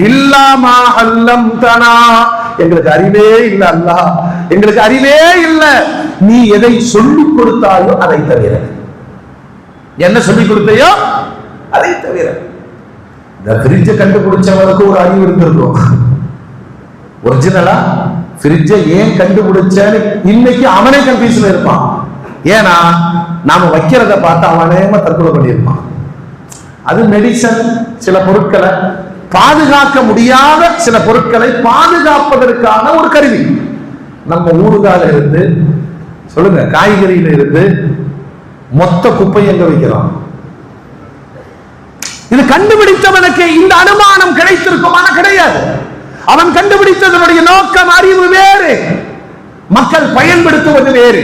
இல்லா மா அல்லம்தனா. எங்களுக்கு அறிவே இல்ல அல்லாஹ், எங்களுக்கு அறிவே இல்ல, நீ எதை சொல்லிக் கொடுத்தாயோ அதை தவிர. என்ன சொல்லிக் கொடுத்தையோ அதை தவிர. இந்த ஃப்ரிட்ஜை கண்டுபிடிச்சவனுக்கு ஒரு அறிவு இருந்திருக்கும். ஒரிஜினலா ஃப்ரிட்ஜை ஏன் கண்டுபிடிச்சேன்னு இன்னைக்கு அவனே கன்ஃபியூஷன்ல இருப்பான். ஏன்னா நாம வைக்கிறத பார்த்து அவனே தற்கொலை பண்ணியிருப்பான். அது மெடிசன், சில பொருட்களை பாதுகாக்க முடியாத சில பொருட்களை பாதுகாப்பதற்கான ஒரு கருவி. நம்ம ஊறுகால இருந்து சொல்லுங்க, காய்கறியில இருந்து மொத்த குப்பை எங்க வைக்கிறோம்? இது கண்டுபிடித்தவனுக்கு இந்த அனுமானம் கிடைத்திருக்குமான? கிடையாது. அவன் கண்டுபிடித்ததனுடைய நோக்கம், அறிவு வேறு, மக்கள் பயன்படுத்துவது வேறு.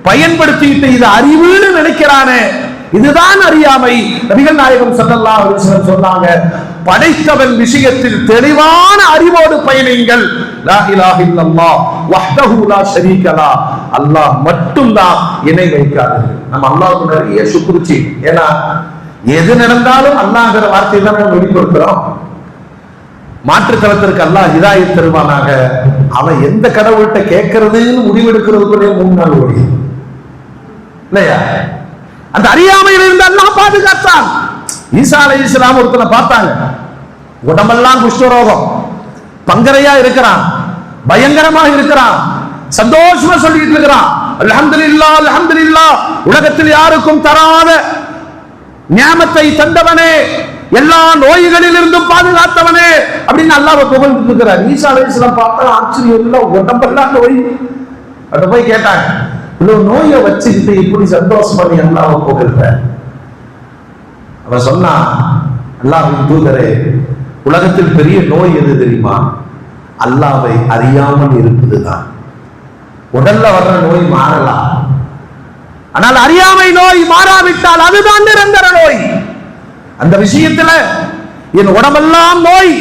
பயன்படுத்திட்டு இது அறிவுன்னு நினைக்கிறானே, இதுதான் அறியாமை. நபிகள் நாயகம் ஸல்லல்லாஹு அலைஹி வஸல்லம் சொன்னாங்க, படைத்தவன் விஷயத்தில் தெளிவான அறிவோடு பயணியுங்கள். லா இலாஹ இல்லல்லாஹ் வஹ்தஹு லா ஷரீக லா, அல்லாஹ் மட்டும்தான், இணை வைக்காதீர்கள். நம்ம அல்லாஹ்வுக்கு நிறைய சுக்ர். ஏன்னா எது நடந்தாலும் அல்லாஹ்ங்கற வார்த்தையை தான் நம்ம வெளிப்படுத்துறோம். மாற்றுத்தலத்திற்கு அல்லாஹ் ஹிதாயத் தருவானாக. அவன் எந்த கடவுள்கிட்ட கேட்கறதுன்னு முடிவெடுக்கிறதுக்குள்ளே 3 நாள் ஓடி இல்லையா? அந்த அறியாமையில் இருந்து அல்லாஹ் பாதுகாத்தான். ஈசா அலைஹிஸ்ஸலாம் ஒருத்தனை பார்த்தாங்க, உடம்பெல்லாம் குஷ்டரோகம், பங்கரையா இருக்கிறான், பயங்கரமாக இருக்கிறான், சந்தோஷமா சொல்லிட்டு இருக்கிறான், அல்ஹம்துலில்லாஹ் அல்ஹம்துலில்லாஹ், உலகத்தில் யாருக்கும் தராத நியாமத்தை தந்தவனே, எல்லா நோய்களில் இருந்தும் பாதுகாத்தவனே அப்படின்னு அல்லாஹ்வை புகழ்ந்து இருக்கிறார். ஈசா அலைஹிஸ்ஸலாம் பார்த்தா ஆச்சரியம் இல்லை, உடம்பெல்லாம் நோய். அத போய் கேட்டாங்க, இவ்வளவு நோயை வச்சுக்கிட்டு இப்படி சந்தோஷமா நீ அல்லாஹ்வை புகழ்ற? அவன் சொன்னா, அல்லாஹ்வின் தூதரே, உலகத்தில் பெரிய நோய் எது தெரியுமா? அல்லாஹ்வை அறியாமல் இருப்பதுதான். உடல்ல வர்ற நோய் மாறலாம், ஆனால் அறியாமை நோய் மாறாவிட்டால் அதுதான் நிரந்தர நோய். அந்த விஷயத்துல என் உடம்பெல்லாம் நோய்,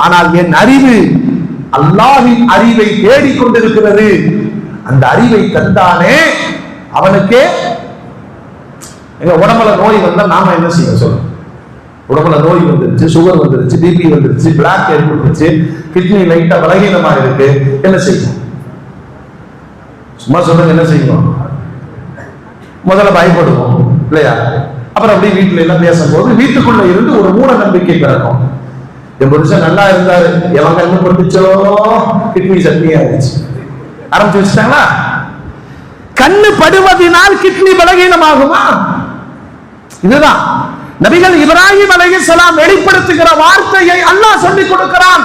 ஆனால் என் அறிவு அல்லாஹ்வின் அறிவை தேடிக்கொண்டிருக்கிறது. அந்த அறிவை தந்தானே அவனுக்கே. எங்க உடம்புல நோய் வந்தா நாம என்ன செய்ய சொல்லுங்க? உடம்புல நோய் வந்துருச்சு, சுகர் வந்துருச்சு, பிபி வந்துருச்சு, பிளாக் ஏற்பட்டுருச்சு, கிட்னி லைட்டா பலகீனமா இருக்கு, என்ன செய்யும்? சும்மா சொல்லுங்க, என்ன செய்யும்? முதல்ல பயப்படுவோம் இல்லையா? அப்புறம் அப்படியே வீட்டுல எல்லாம் பேசும்போது வீட்டுக்குள்ள இருந்து ஒரு மூட நம்பிக்கை பிறக்கும். என் புருஷன் நல்லா இருந்தாரு, எவன் கண்ணு பட்டுச்சோ கிட்னி சட்னி ஆயிடுச்சு, ஆரம்பிச்சு வச்சுட்டாங்களா? கண்ணு படுவதனால் கிட்னி பலகீனமாகுமா? இதுதான் நபிகள் இப்ராஹிம் அலைஹிஸ்ஸலாம் வெளிப்படுத்துகிற வார்த்தையை அல்லாஹ் சொல்லிக் கொடுக்கிறான்.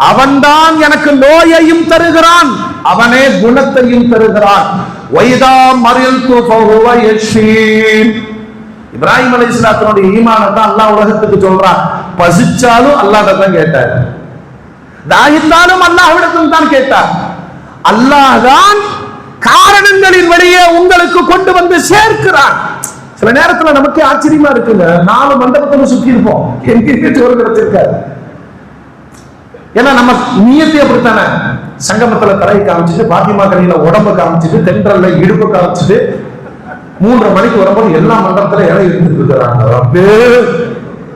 அவன்தான் எனக்கு நோயையும் தருகிறான், அவனே குணத்தையும் தருகிறான். வைதா மரில்து ஃபஹுவ யஷ்ஃபீன். இப்ராஹிம் அலைஹிஸ்ஸலாத்துடைய ஈமானை தான் அல்லாஹ் உலகத்துக்கு சொல்றான். பசிச்சாலும் அல்லாஹ்ட்ட தான் கேட்டார், தாகித்தாலும் அல்லாஹ்விடத்தில் தான் கேட்டார். அல்லாஹ் தான் காரணங்களின் வழியே உங்களுக்கு கொண்டு வந்து சேர்க்கிறான். சில நேரத்துல நமக்கு ஆச்சரியமா இருக்குங்க, 4 மண்டபத்துல சுத்தி இருப்போம், எங்க சோறு கிடைச்சிருக்காரு. ஏன்னா நம்ம நியத்தி அப்படித்தானே, சங்கமத்துல தலையை காமிச்சிட்டு, பாத்திமா கடையில உடம்ப காமிச்சிட்டு, தென்றல்ல இடுப்பு காமிச்சிட்டு, 3:30 மணிக்கு வரும்போது எல்லா மண்டபத்துல இலை இருந்துட்டு இருக்கிறாங்க.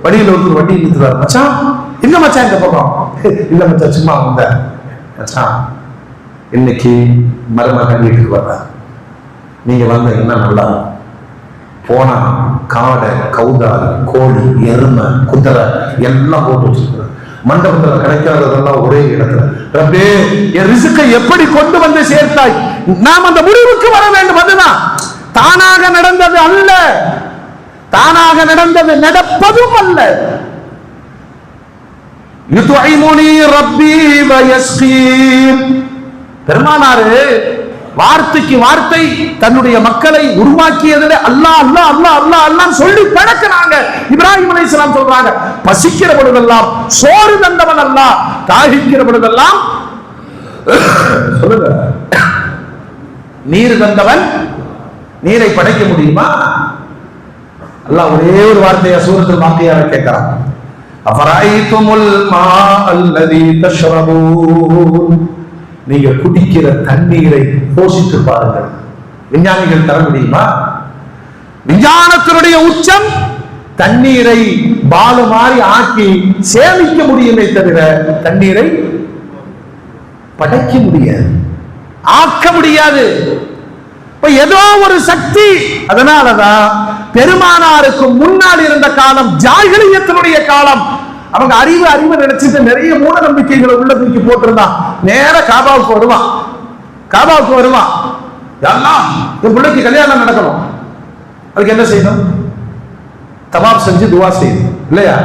வழியில ஒருத்தர் வண்டி இழுத்துறாரு, மச்சான் எங்க மச்சான் இந்த பக்கம்? இல்ல மச்சான் சும்மா வந்த மச்சான், இன்னைக்கு மருமகன் வீட்டுக்கு வர்றாரு, நீங்க வந்த என்ன நல்லா போனா காடை, கௌதாரி, கோழி, எருமை, குதிரை எல்லாம் போட்டு வச்சிருக்கிறார். மண்டபத்துல கிடைக்காததெல்லாம் ஒரே இடத்துல. ரப்பே, என் ரிஸ்கை எப்படி கொண்டு வந்து சேர்த்தாய்? நாம் அந்த முடிவுக்கு வர வேண்டும். அதுதான் தானாக நடந்தது அல்ல, தானாக நடந்தது நடப்பதும் அல்ல. யுத்இமுனி ரப்பி வ யஸ்கீன். பெருமானாரு வார்த்தைக்கு வார்த்தை தன்னுடைய மக்களை உருவாக்கியதுல அல்லாஹ் அல்லாஹ் அல்லாஹ் அல்லாஹ் அல்லாஹ் சொல்லி பழக்கினாங்க. இப்ராஹிம் அலைஹிஸ்ஸலாம் சொல்றாங்க, பசிக்கிற பொழுதெல்லாம் சோறு தந்தவன் அல்லாஹ், தாகிக்கிற பொழுதெல்லாம் சொல்லுங்க நீர் தந்தவன். நீரை படைக்க முடியுமா? அல்லாஹ் ஒரே ஒரு வார்த்தையா சூரத்துல் வாக்கியால கேட்கிறான், அஃபரைதுமுல் மா அல்லதி தஷ்ரபூன். நீங்க குடிக்கிற தண்ணீரை யோசித்து பாருங்கள். விஞ்ஞானிகள் தர முடியுமா? விஞ்ஞானத்தினுடைய உச்சம் தண்ணீரை பாலு மாதிரி ஆக்கி சேமிக்க முடியுமே தவிர தண்ணீரை படைக்க முடியாது, ஆக்க முடியாது. ஏதோ ஒரு சக்தி. அதனாலதான் பெருமானாருக்கு முன்னால் இருந்த காலம் ஜாஹிலியத்தினுடைய காலம். அவங்க அறிவு நினைச்சிட்டு நிறைய மூட நம்பிக்கைகளை உள்ள தூக்கி போட்டிருந்தான். நேர காபாவுக்கு வருவான், காபாவுக்கு வருவான், என் பிள்ளைக்கு கல்யாணம் நடக்கணும், அதுக்கு என்ன செய்யணும்? தவாப் செஞ்சு துவா செய்யணும் இல்லையா?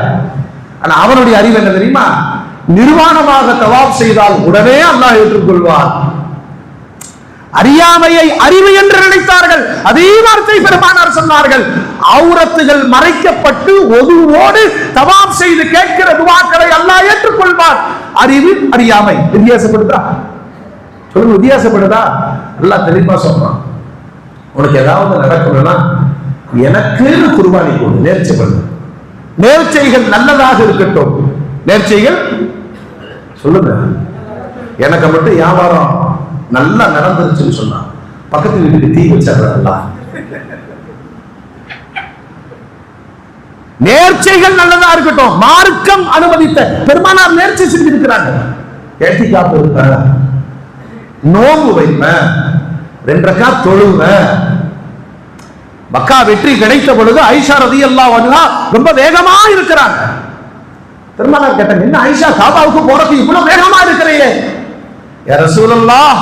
ஆனா அவனுடைய அறிவு என்ன தெரியுமா? நிர்வாணமாக தவாப் செய்தால் உடனே அல்லாஹ் ஏற்றுக்கொள்வான். அறியாமையை அறிவு என்று நினைத்தார்கள். அதே வார்த்தை பெருமானார் சொன்னார்கள், அவுரத்துகள் மறைக்கப்பட்டு ஒதுவோடு தவாப் செய்து கேட்கிற துவாக்களை அல்லாஹ் ஏற்றுக்கொள்வார். அறிவு அறியாமை வித்தியாசப்படுதா? சொல்லுங்க, வித்தியாசப்படுதா? அல்லாஹ் தெளிவா சொல்றான், உனக்கு ஏதாவது நடக்கணும்னா எனக்கு குர்பானி கொடு, நேர்ச்சை பண்ணு. நேர்ச்சைகள் நல்லதாக இருக்கட்டும். நேர்ச்சைகள் சொல்லுங்க, எனக்கு மட்டும் வியாபாரம் நல்லா நடந்துருச்சுன்னு சொன்னா பக்கத்து வீட்டுக்கு தீ வச்சிடறா. நேர்ச்சைகள் நல்லதா இருக்கட்டும், மார்க்கம் அனுமதித்த பெருமானார் நேர்ச்சை செஞ்சிருக்கிறாங்க. ஏத்திகாப்பு இருப்பேன், நோம்பு வைப்பேன், 2 ரக்காத் தொழுவேன். மக்கா வெற்றி கிடைத்த பொழுது ஆயிஷா ரலியல்லாஹு அன்ஹா ரொம்ப வேகமா இருக்கிறாங்க. பெருமானார் கேட்டாங்க, என்ன ஆயிஷா காபாவுக்கு போறதுக்கு இவ்வளவு வேகமா இருக்கிறீங்க? யா ரசூலல்லாஹ்,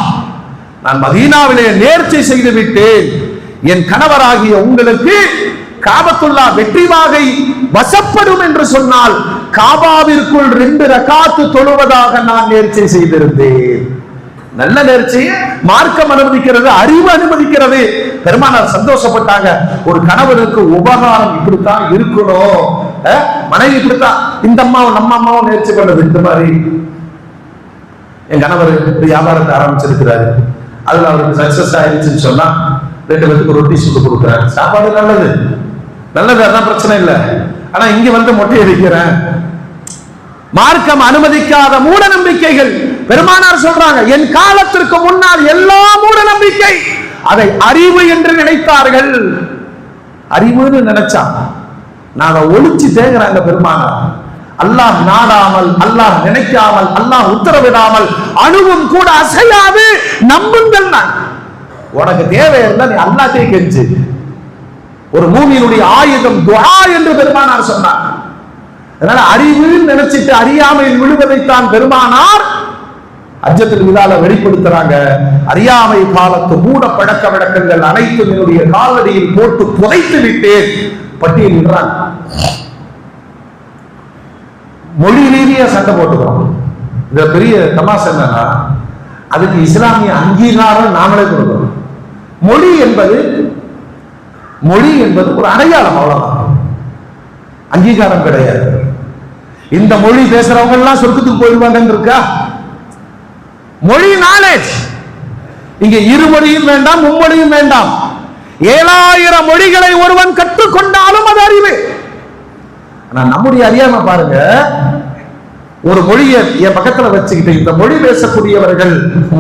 நான் மதீனாவிலே நேர்ச்சை செய்து விட்டேன், என் கணவராகிய உங்களுக்கு காபத்துல்லா வெற்றி வாகை வசப்படும் என்று சொன்னால் காபாவிற்குள் 2 ரக்காத்து தொழுவதாக நான் நேர்ச்சை செய்திருந்தேன். நல்ல நேர்ச்சையை மார்க்கம் அனுமதிக்கிறது, அறிவு அனுமதிக்கிறது. பெருமானார் சந்தோஷப்பட்டாங்க. ஒரு கணவருக்கு உபகாரம் இப்படித்தான் இருக்கணும், மனைவி இப்படித்தான். இந்த அம்மாவும் நம்ம அம்மாவும் நேர்ச்சி பண்ணது இந்த மாதிரி. என் கணவர் வியாபாரத்தை ஆரம்பிச்சிருக்கிறாரு, அதுல அவருக்கு சக்சஸ் ஆயிடுச்சுன்னு சொன்னா 2 பேருக்கு ரொட்டி சுட்டு கொடுக்குறாரு. சாப்பாடு நல்லது நல்லது, அதான் பிரச்சனை இல்லை. ஆனா இங்க வந்து மொட்டை அடிக்கிறேன். மார்க்கம் அனுமதிக்காத மூட நம்பிக்கைகள். பெருமானார் சொல்றாங்க, என் காலத்திற்கு முன்னால் எல்லா மூட நம்பிக்கை அதை அறிவு என்று நினைத்தார்கள். அறிவுன்னு நினைச்சா நான் அதை ஒழிச்சு தேங்குறாங்க பெருமானார். அல்லாஹ் நாடாமல், அல்லாஹ் நினைக்காமல், அல்லாஹ் உத்தரவிடாமல் அணுவும் கூட அசையாது நம்புங்கள். நான் உனக்கு தேவை இருந்தா நீ அல்லாஹ்வை கெஞ்சு. ஒரு மூமியினுடைய ஆயுதம் துஆ என்று பெருமானார் சொன்னார். அதனால அறிவுன்னு நினைச்சிட்டு அறியாமையில் விழுவதைத்தான் பெருமானார் ஹஜ்ஜத்துல் விதால வெளிப்படுத்துறாங்க. அறியாமை காலத்து மூட பழக்க வழக்கங்கள் அனைத்தும் என்னுடைய காலடியில் போட்டு புதைத்து விட்டேன் பட்டியலிடுறாங்க. மொழி ரீதியா சண்டை போட்டுக்கிறோம். இந்த பெரிய தமாஷ் என்னன்னா, அதுக்கு இஸ்லாமிய அங்கீகாரம் நாமளே கொடுக்கிறோம். மொழி என்பது ஒரு அடையாளம், அவ்வளவுதான், அங்கீகாரம் கிடையாது. இந்த மொழி பேசுறவங்க எல்லாம் சொர்க்கத்துக்கு போயிடுவாங்கன்னு இருக்கா? மொழி நாலேஜ். இங்க இருமொழியும் வேண்டாம், மும்மொழியும் வேண்டாம். 7000 மொழிகளை ஒருவன் கற்றுக்கொண்டாலும் அது அறிவு. ஆனா நம்முடைய அறியாம பாருங்க, ஒரு மொழியை என் பக்கத்துல வச்சுக்கிட்டு இந்த மொழி பேசக்கூடியவர்கள்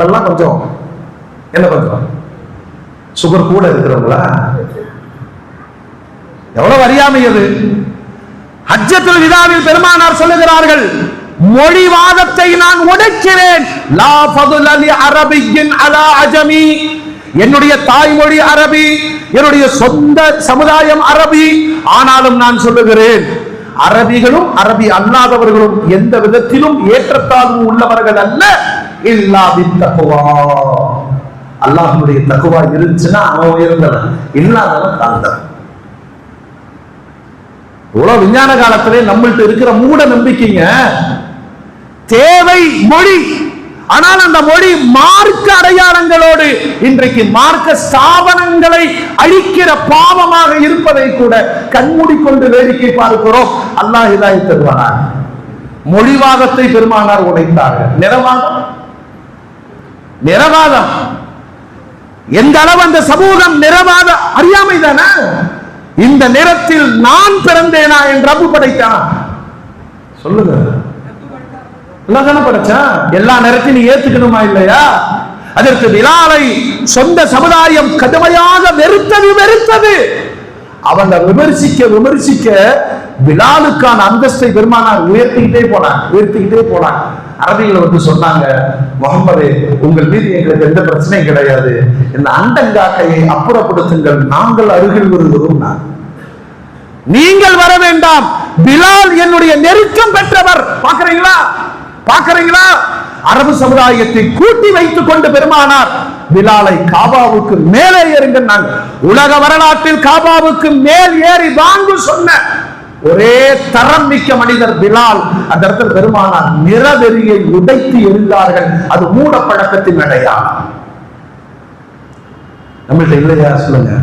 எல்லாம் கொஞ்சம் என்ன பண்றோம், சுகர் கூட இருக்கிறவங்களா? எவ்வளவு அறியாமை அது! ஹஜ்ஜத்துல் விதாவில் பெருமானார் சொல்லுகிறார்கள், மொழிவாதத்தை நான் உடைக்கிறேன். லா ஃபதுல லி அரபியின் அலா அஜமி. என்னுடைய தாய்மொழி அரபி, என்னுடைய சொந்த சமுதாயம் அரபி. ஆனாலும் நான் சொல்லுகிறேன், அரபிகளும் அரபி அல்லாதவர்களும் எந்த விதத்திலும் ஏற்றத்தாழ்வு உள்ளவர்கள் அல்ல. இல்லா பித்தக்வா. அல்லாஹ்வுடைய தக்வா இருந்துச்சுன்னா அவன் உயர்ந்தவன், இல்லாதவன் தாழ்ந்தவன். இவ்வளவு விஞ்ஞான காலத்திலே நம்மள்ட்ட இருக்கிற மூட நம்பிக்கைங்க. தேவை மொழி, ஆனால் அந்த மொழி மார்க்க அடையாளங்களோடு இன்றைக்கு மார்க்க ஸ்தாபனங்களை அழிக்கிற பாவமாக இருப்பதை கூட கண்மூடிக்கொண்டு வேடிக்கை பார்க்கிறோம். அல்லாஹ் ஹிதாயத் தருவானார். மொழிவாதத்தை பெருமானார் உடைத்தார்கள். நிறவாதம் எந்த அளவு அந்த சமூகம் நிறவாத அறியாமை தானே. இந்த நிறத்தில் நான் பிறந்தேனா என்று ரப்பு படைத்தான். சொல்லுங்க, படைச்சா எல்லா நிறத்தையும் ஏத்துக்கணுமா இல்லையா? அதற்கு பிலாலை சொந்த சமுதாயம் கடுமையாக வெறுத்தது. அவங்க விமர்சிக்க பிலாலுக்கான அந்தஸ்தை பெருமானார் உயர்த்திக்கிட்டே போனாங்க. அரபிகள் வந்து சொன்னாங்க, முகமது, உங்கள் மீது எங்களுக்கு எந்த பிரச்சனையும் கிடையாது, இந்த அண்டங்காக்கையை அப்புறப்படுத்துங்கள், நாங்கள் அருகில் வருகிறோம். நீங்கள் வர வேண்டாம், பிலால் என்னுடைய நெருக்கம் பெற்றவர். பாக்குறீங்களா? அரபு சமுதாயத்தை கூட்டி வைத்துக் கொண்டு பெருமானார் பிலாலை காபாவுக்கு மேலே ஏறுங்கள். உலக வரலாற்றில் காபாவுக்கு மேல் ஏறி வாங்கு சொன்ன ஒரே தரம் மிக்க மனிதர் பிலால். அந்த இடத்தில் பெருமானார் நிறவெறியை உடைத்து எரிந்தார்கள். அது மூட பழக்கத்தின் அடையாளம். நம்மள்ட்ட இல்லையா? சொல்லுங்க,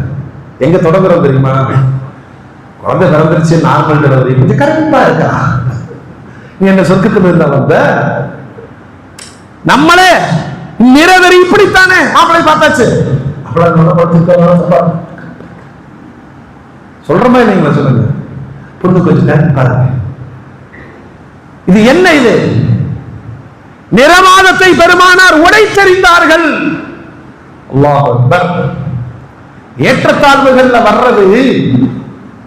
எங்க தொடங்குறோம் தெரியுமா? குழந்தை பிறந்துருச்சு, நார்மல் டெலிவரி, கொஞ்சம் கரெக்டா இருக்கா? நீ என்ன சொர்க்கத்துல இருந்தா வந்த? நம்மளே நிறவெறி இப்படித்தானே. மாப்பிளை பார்த்தாச்சு, சொல்றமா இல்லைங்களா? சொல்லுங்க, பொண்ணு கொஞ்சம் பாருங்க. இது என்ன? இது நிறவாதத்தை பெருமானார் உடைத்தெறிந்தார்கள். அல்லாஹ் அக்பர். ஏற்றத்தாழ்வுகள்ல வர்றது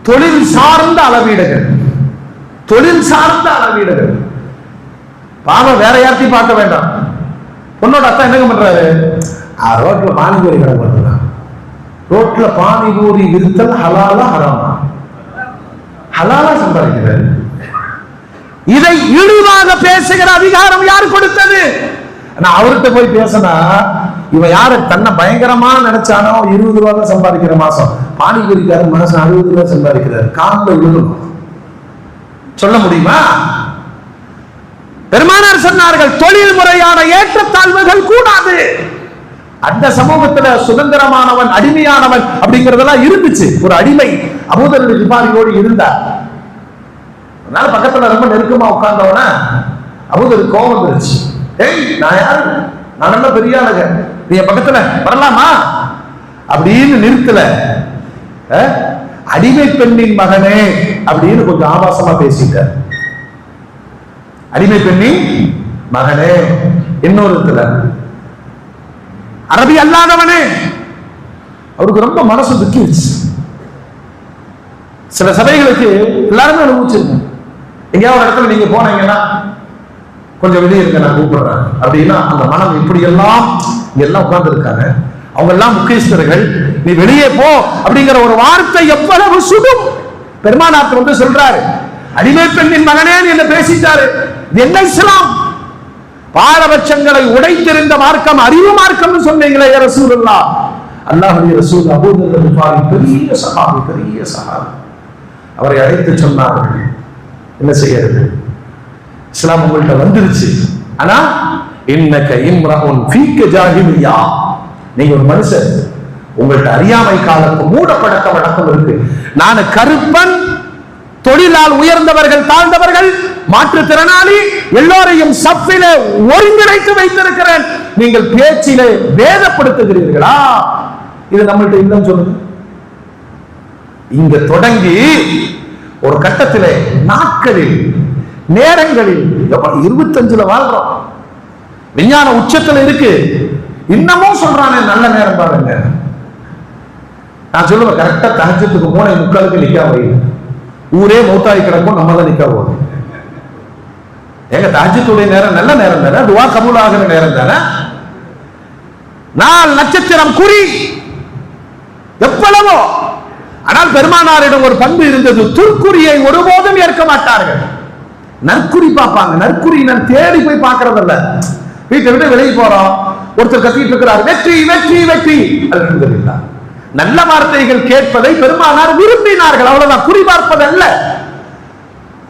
தொழில் சார்ந்த அளவீடுகள், தொழில் சார்ந்த அளவீடுகள். பாவம் வேற யார்த்தையும் பார்க்க வேண்டாம். பொண்ணோட அத்தா என்னங்க பண்றாரு? ரோட்ல பானிபூரி கடை பண்றான். ரோட்ல பானிபூரி விருத்தல் ஹலாலா ஹராமா? ஹலாலா சம்பாதிக்கிறாரு. இதை இழிவாக பேசுகிற அதிகாரம் யார் கொடுத்தது? நான் அவர்கிட்ட போய் பேசினா இவன் யாரு தன்னை பயங்கரமா நினைச்சானோ 20 ரூபா தான் சம்பாதிக்கிற மாசம், பானிபூரிக்காரு மாசம் 60 ரூபாய் சம்பாதிக்கிறாரு. காம்பை விழுணும் சொல்ல முடியுமா? பெருமானார் சொன்னார்கள், தொழில் முறையான ஏற்றத்தாழ்வுகள் கூடாது. அந்த சமூகத்துல சுதந்திரமானவன் அடிமையானவன் அப்படிங்கறதெல்லாம் இருந்துச்சு. ஒரு அடிமை அபூதர் கிஃபாரியோடு இருந்தார். அதனால பக்கத்துல ரொம்ப நெருக்கமா உட்கார்ந்தவன அபூதருக்கு கோபம் வந்துருச்சு. ஏய், நான் யாரு? நான் நல்ல பெரிய ஆளுங்க, நீ பக்கத்துல வரலாமா அப்படின்னு நிறுத்தல. அடிமை பெண்ணின் மகனே அப்படின்னு கொஞ்சம் ஆபாசமா பேசிட்டார். அடிமை பெண்ணின் மகனே, இன்னொருத்துல அரபி அல்லாதவனே. அவருக்கு ரொம்ப மனசு துக்கிடுச்சு. சில சபைகளுக்கு எல்லாருமே அனுபவிச்சிருக்கேன். எங்கேயாவது இடத்துல நீங்க போனீங்கன்னா கொஞ்சம் வெளியே இருக்க, நான் கூப்பிடுறேன் அப்படின்னா அந்த மனம் இப்படி எல்லாம் இங்க எல்லாம் உட்கார்ந்து இருக்காங்க, அவங்க எல்லாம் முக்கியஸ்தர்கள், நீ வெளியே போ அப்படிங்கிற ஒரு வார்த்தை எவ்வளவு சுடும். பெருமானார் வந்து சொல்றாரு, அடிமை பெண்ணின் மகனே என்ன பேசிட்டாரு. என்ன இஸ்லாம்? பாரபட்சங்களை உடைத்திருந்த மார்க்கம் அறிவு மார்க்கம் சொன்னீங்களே ரசூலுல்லாஹ். அல்லாஹ்வுடைய ரசூல் அபூதர் கிஃபாரி பெரிய சஹாபி, பெரிய சஹாபி. அவரை அழைத்து சொன்னார்கள், என்ன செய்யறது, இஸ்லாம் உங்கள்கிட்ட வந்துருச்சு, ஆனா இன்னக இம்ரஉன் ஃபீக ஜாஹிலியா, நீங்க ஒரு மனுஷன், உங்கள்கிட்ட அறியாமை காலத்து மூடப்படக்க வழக்கம் இருக்கு. நான் கருப்பன், தொழிலால் உயர்ந்தவர்கள் தாழ்ந்தவர்கள், மாற்றுத்திறனாளி, எல்லோரையும் சப்பில ஒருங்கிணைத்து வைத்திருக்கிறேன். நீங்கள் பேச்சிலே வேதப்படுத்துகிறீர்களா? இது நம்மள்ட்ட இல்லைன்னு சொல்லுங்க. இங்க தொடங்கி ஒரு கட்டத்திலே நாட்களில் நேரங்களில் 25ல வாழ்றோம். விஞ்ஞான உச்சத்துல இருக்கு. இன்னமும் சொல்றானே நல்ல நேரம் பாருங்க. நான் சொல்லுவேன், கரெக்டா தஹஜ்ஜுதுக்கு 3:45 நிக்கா வை. ஊரே மௌத்தாய் கிடக்கும், நம்ம தான் நிக்கா போதும். எங்க தஹஜ்ஜுடைய நேரம் நல்ல நேரம் தானே, துஆ கபூல் ஆகிற நேரம் தானே. 4 நட்சத்திரம் குறி எவ்வளவோ. ஆனால் பெருமானாரிடம் ஒரு பண்பு இருந்தது, துர்க்குறியை ஒருபோதும் ஏற்க மாட்டார்கள். நற்குறி பார்ப்பாங்க. நற்குறி நான் தேடி போய் பார்க்கறதில்ல. வீட்டை விட்டு வெளியே போறோம், ஒருத்தர் கத்திட்டு இருக்கிறார், வெற்றி வெற்றி வெற்றி, அல்ஹம்துலில்லாஹ். நல்ல வார்த்தைகள் கேட்பதை பெருமானார் விரும்பினார்கள், அவ்வளவுதான். குறி பார்ப்பதல்ல.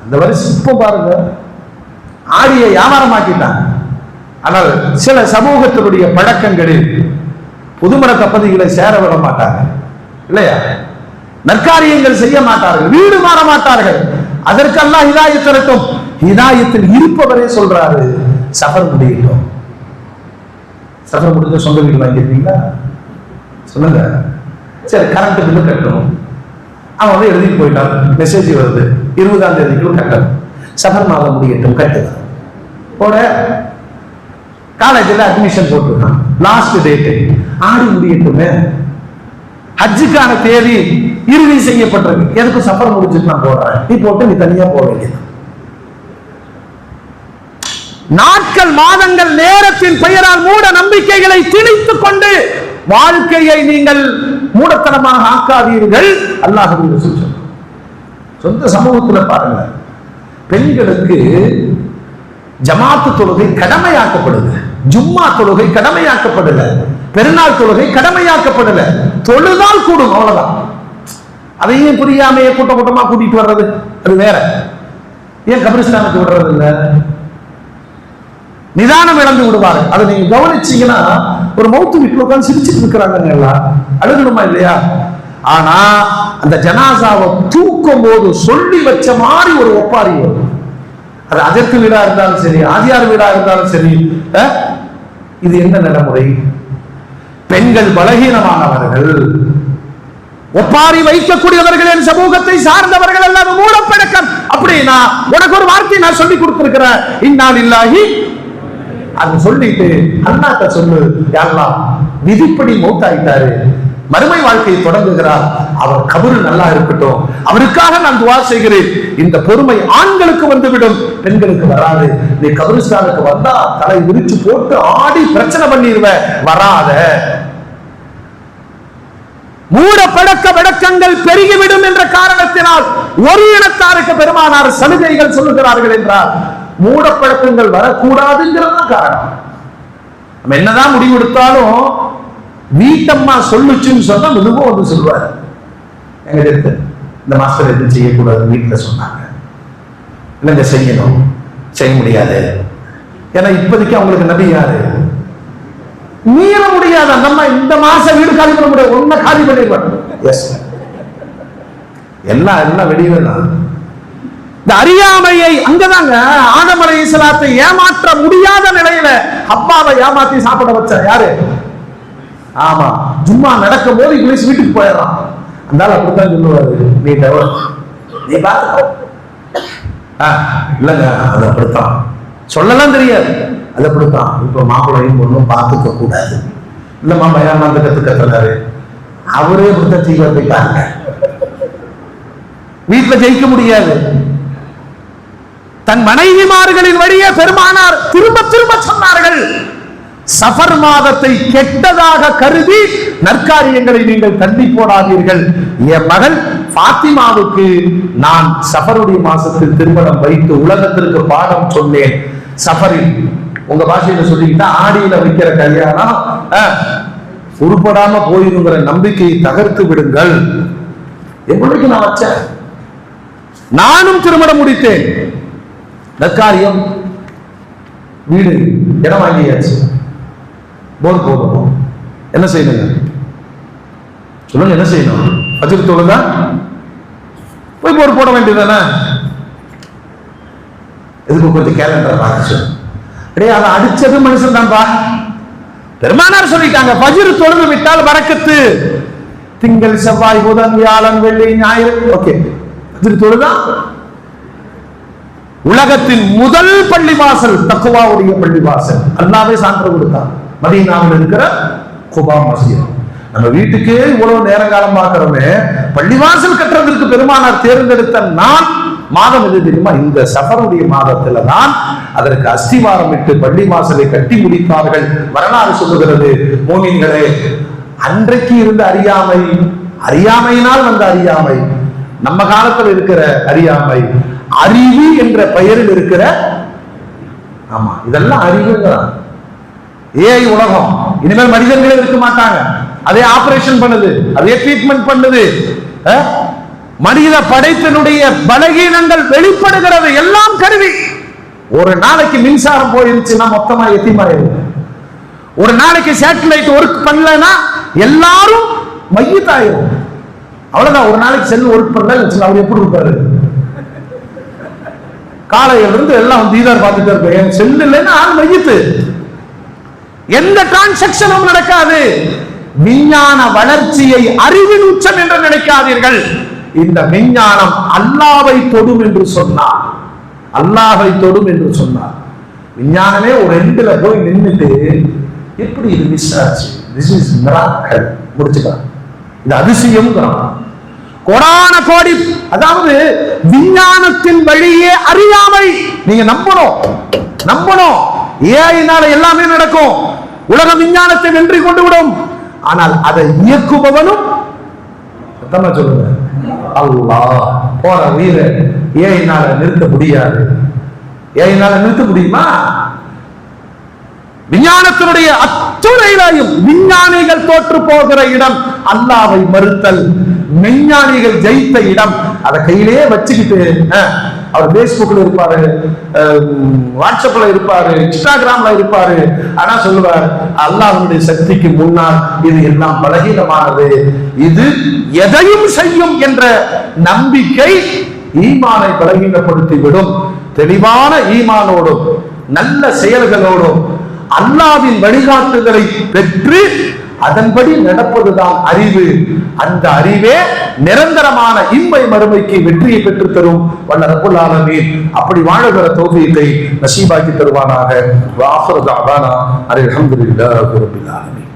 அந்த வருஷம் இப்ப பாருங்க, ஆடியை வியாபாரமாக்கிட்டாங்க. ஆனால் சில சமூகத்தினுடைய பழக்கங்களில் புதுமண தம்பதிகளை சேர விட மாட்டாங்க, இல்லையா? நற்காரியங்கள் செய்ய மாட்டார்கள், வீடு மாற மாட்டார்கள். அதற்கு அல்லாஹ் ஹிதாயத் தரட்டும். ஹிதாயத்தில் இருப்பவரே சொல்றாரு, சஃபர் முடியட்டும். சஃபர் முடிஞ்ச சொந்த வீடு வாங்கிருக்கீங்களா? சொல்லுங்க. சரி, கரண்ட் பில்லு கட்டணும். அவன் வந்து எழுதிட்டு போயிட்டான், மெசேஜ் வருது 20ஆம் தேதிக்குள்ள கட்டணும். சஃபர் மாதம் முடியட்டும், கட்டுதான். போட காலேஜில் அட்மிஷன் போட்டுருக்கான், லாஸ்ட் டேட் ஆடி முடியட்டுமே. ஹஜ்ஜுக்கான தேதி இறுதி செய்யப்பட்டிருக்கு, எதுக்கு சஃபர் முடிச்சுட்டு நான் போடுறேன், நீ போட்டு நீ தனியா போக வேண்டியது. நாட்கள் மாதங்கள் நேரத்தின் பெயரால் மூட நம்பிக்கைகளை திணித்துக் கொண்டு வாழ்க்கையை நீங்கள் மூடத்தனமாக ஆக்காதீர்கள். அல்லாஹ்வுடைய ரசூல் சொந்த சமூகத்துல பாருங்க, பெண்களுக்கு ஜமாத்து தொழுகை கடமையாக்கப்படுது, ஜும்மா தொழுகை கடமையாக்கப்படல, பெருநாள் தொழுகை கடமையாக்கப்படல. தொழுதால் கூடும், அவ்வளவுதான். அதையும் புரியாமையே கூட்ட கூட்டமா கூட்டிட்டு வர்றது அது வேற. ஏன் கபிரிஸ்தானுக்கு விடுறது இல்ல? நிதானம் இழந்து விடுவாரு. அதை நீங்க கவனிச்சீங்கன்னா, ஒரு மௌத்து வீட்டுல உட்கார்ந்து சிரிச்சுட்டு இருக்கிறாங்க, எல்லாம் அழுகணுமா இல்லையா? ஆனா அந்த ஜனாசாவை தூக்கும் போது சொல்லி வச்ச மாதிரி ஒரு ஒப்பாரி வரும். அது அதற்கு வீடா இருந்தாலும் சரி, ஆதியார் வீடா இருந்தாலும் சரி. இது என்ன நடைமுறை? பெண்கள் பலகீனமானவர்கள், ஒப்பாரி வைக்கக்கூடியவர்கள், என் சமூகத்தை சார்ந்தவர்கள் எல்லாம் மூடப்பழக்கம். அப்படின்னா உனக்கு ஒரு வார்த்தை நான் சொல்லி கொடுத்திருக்கிறேன், இன்னா லில்லாஹி. அது சொல்லிட்டு அல்லாஹ்ட்ட சொல்லு, யா அல்லாஹ் விதிப்படி மௌத்தாயிட்டாரு, மறுமை வாழ்க்கையை தொடங்குகிறார். அவர் கபரு நல்லா இருக்கட்டும், அவருக்காக நான் துஆ செய்கிறேன். இந்த பொறுமை ஆண்களுக்கு வந்துவிடும், பெண்களுக்கு வராது. நீ கபரிஸ்தானுக்கு வந்தா தலை விரிச்சு போட்டு ஆடி பிரச்சனை பண்ணிடுவ, வராத. மூட பழக்க வழக்கங்கள் பெருகிவிடும் என்ற காரணத்தினால் ஒரு இனத்தாருக்கு பெருமானார் சலுகைகள் சொல்லுகிறார்கள் என்றால் மூட பழக்கங்கள் வரக்கூடாதுங்கிறது காரணம். நம்ம என்னதான் முடிவெடுத்தாலும் வீட்டம்மா சொல்லுச்சுன்னு சொன்னா மெதுவா வந்து சொல்லுவாரு, எங்க எடுத்து இந்த மாஸ்டர் எதுவும் செய்யக்கூடாது வீட்டுல சொன்னாங்க, இல்லைங்க செய்யணும், செய்ய முடியாது. ஏன்னா இப்போதைக்கு அவங்களுக்கு நபி யாரு? மீற முடியாது. அந்த அம்மா இந்த மாசம் வீடு காலி பண்ண முடியாது, ஒன்ன காலி பண்ணிடுவாங்க. எஸ், எல்லாம் வெளியே தான். இந்த அறியாமையை அங்கதாங்க ஆதம் அலைஹிஸ்ஸலாத்தை ஏமாற்ற முடியாத நிலையில அப்பாவை ஏமாத்தி சாப்பிட வச்ச யாரு? ஆமா, ஜும்மா நடக்கும் போது இங்கிலீஷ் வீட்டுக்கு போயிடறான். அதனால அப்படித்தான் சொல்லுவாரு, நீ டவர் நீ பாத்து இல்லங்க அது அப்படித்தான் சொல்லலாம் தெரியாது, அது அப்படித்தான். இப்ப மாப்பிள்ளையும் பொண்ணும் பார்த்துக்க கூடாது. இல்லம்மா பயான் அந்த கத்துக்கிறாரு, அவரே அப்படித்தான் செய்ய போயிட்டாங்க. வீட்டுல ஜெயிக்க முடியாது. தன் மனைவிமார்களின் வழியே பெருமானார் திரும்ப திரும்ப சொன்னார்கள், சஃபர் மாதத்தை கெட்டதாக கருதி நற்காரியங்களை நீங்கள் தள்ளி போடாதீர்கள். என் மகள் பாத்திமாவுக்கு நான் சஃபருடைய மாசத்தில் திருமணம் வைத்து உலகத்திற்கு பாடம் சொன்னேன். சஃபரில் உங்க பாஷையில சொல்லிக்கிட்டா ஆடியில வைக்கிற கல்யாணம் உருப்படாம போயிருங்கிற நம்பிக்கையை தகர்த்து விடுங்கள். எப்படிக்கு நான் வச்சேன், நானும் திருமணம் முடித்தேன். நற்காரியம், வீடு இடம் வாங்கியாச்சு, போர் போதும். என்ன செய்யணுங்க சொல்லுங்க, என்ன செய்யணும்? ஃபஜ்ர் தொழுதா போய் போர் போட வேண்டியதானே? எதுக்கு கொஞ்சம் கேலண்டர் பார்த்து அப்படியே அதை அடிச்சது மனுஷன் தான்பா. பெருமானார் சொல்லிட்டாங்க, ஃபஜ்ர் தொழுது விட்டால் பரக்கத்து. திங்கள் செவ்வாய் புதன் வியாழன் வெள்ளி ஞாயிறு, ஓகே ஃபஜ்ர் தொழுதா. உலகத்தின் முதல் பள்ளிவாசல் தக்வாவுடைய பள்ளிவாசல், அல்லாஹ்வே சான்று கொடுத்தான். மதீனாவில் இருக்கிற குபா மஸ்ஜித். நம்ம வீட்டுக்கே இவ்வளவு நேர காலம் பார்க்கிறோமே, பள்ளிவாசல் கட்டுறதுக்கு பெருமானார் தேர்ந்தெடுத்த நாள் மாதம் எது தெரியுமா? இந்த சஃபருடைய மாதத்துல தான் அதற்கு அஸ்திவாரம் இட்டு பள்ளிவாசலை கட்டி முடித்தார்கள். வரலாறு சொல்லுகிறது. மோமின்களே, அன்றைக்கு இருந்த அறியாமை, அறியாமையினால் வந்த அறியாமை, நம்ம காலத்தில் இருக்கிற அறியாமை, அறிவு என்ற பெயரில் இருக்கிற, ஆமா இதெல்லாம் அறிவுங்கிறான். ஏஐ உலகம், இனிமேல் மனிதர்களே இருக்க மாட்டாங்க. அதே ஆபரேஷன் பண்ணுது, அதே ட்ரீட்மெண்ட் பண்ணுது. மனித படைப்பினுடைய பலகீனங்கள் வெளிப்படுகிறது, எல்லாம் கருவி. ஒரு நாளைக்கு மின்சாரம் போயிருச்சுன்னா மொத்தமா எத்திமாயிரும். ஒரு நாளைக்கு சேட்டலைட் ஒர்க் பண்ணலன்னா எல்லாரும் மையத்தாயிரும். அவ்வளவுதான். ஒரு நாளைக்கு செல் ஒர்க் பண்ணல, அவர் எப்படி இருப்பாரு? காலையில இருந்து எல்லாம் தீதார் பார்த்துட்டு இருப்பேன். செல் இல்லைன்னா ஆள் மையத்து. எந்த டிரான்சாக்சனும் நடக்காது. விஞ்ஞான வளர்ச்சியை அறிவின் உச்சம் என்று நினைக்காதீர்கள். இந்த விஞ்ஞானம் அல்லாஹ்வை தொடும் என்று சொன்னார். அல்லாஹ்வை தொடும் என்று சொன்னார். விஞ்ஞானமே ஒரு எண்டுல போய் நின்றுட்டு எப்படி இது மிஸ் ஆச்சு, திஸ் இஸ் மிராக்கிள் முடிச்சுக்கலாம். இது அதிசயம். கோடான கோடி, அதாவது விஞ்ஞானத்தின் வழியே அறியாமை. நீங்க நம்பணும். ஏஐனால எல்லாமே நடக்கும். உலக விஞ்ஞானத்தை வெற்றி கொண்டு விடும். ஆனால் அதை இயக்குபவனும் சொல்லுங்க அல்லாஹ். போற உயிரை ஏஐனால நிறுத்த முடியாது. ஏஐனால நிறுத்த முடியுமா? விஞ்ஞானத்தினுடைய அத்துறையிலையும் விஞ்ஞானிகள் தோற்று போகிற இடம் அல்லாஹ்வை மறுத்தல், மெஞ்ஞானிகள் ஜெயித்த இடம். அதை கையிலேயே வச்சுக்கிட்டு அவர் பேஸ்புக்ல இருப்பாரு, வாட்ஸ்அப்ல இருப்பாரு, இன்ஸ்டாகிராம்ல இருப்பாரு. ஆனா சொல்லுவார், அல்லாஹ்வுடைய சக்திக்கு முன்னால் இது எல்லாம் பலகீனமானது, இது எதையும் செய்யும் என்ற நம்பிக்கை ஈமானை பலகீனப்படுத்தி விடும். தெளிவான ஈமானோடும் நல்ல செயல்களோடும் அல்லாஹ்வின் வழிகாட்டுதலை பெற்று அதன்படி நடப்பதுதான் அறிவு. அந்த அறிவே நிரந்தரமான இம்மை மறுமைக்கு வெற்றியை பெற்று தரும் வல்ல ரப்புல் ஆலமீன் அப்படி வாழுகிற தௌஃபீகை நசீபாக்கி தருவானாக. வ ஆகிரு தஅவானா அல்ஹம்துலில்லாஹி ரப்பில் ஆலமீன்.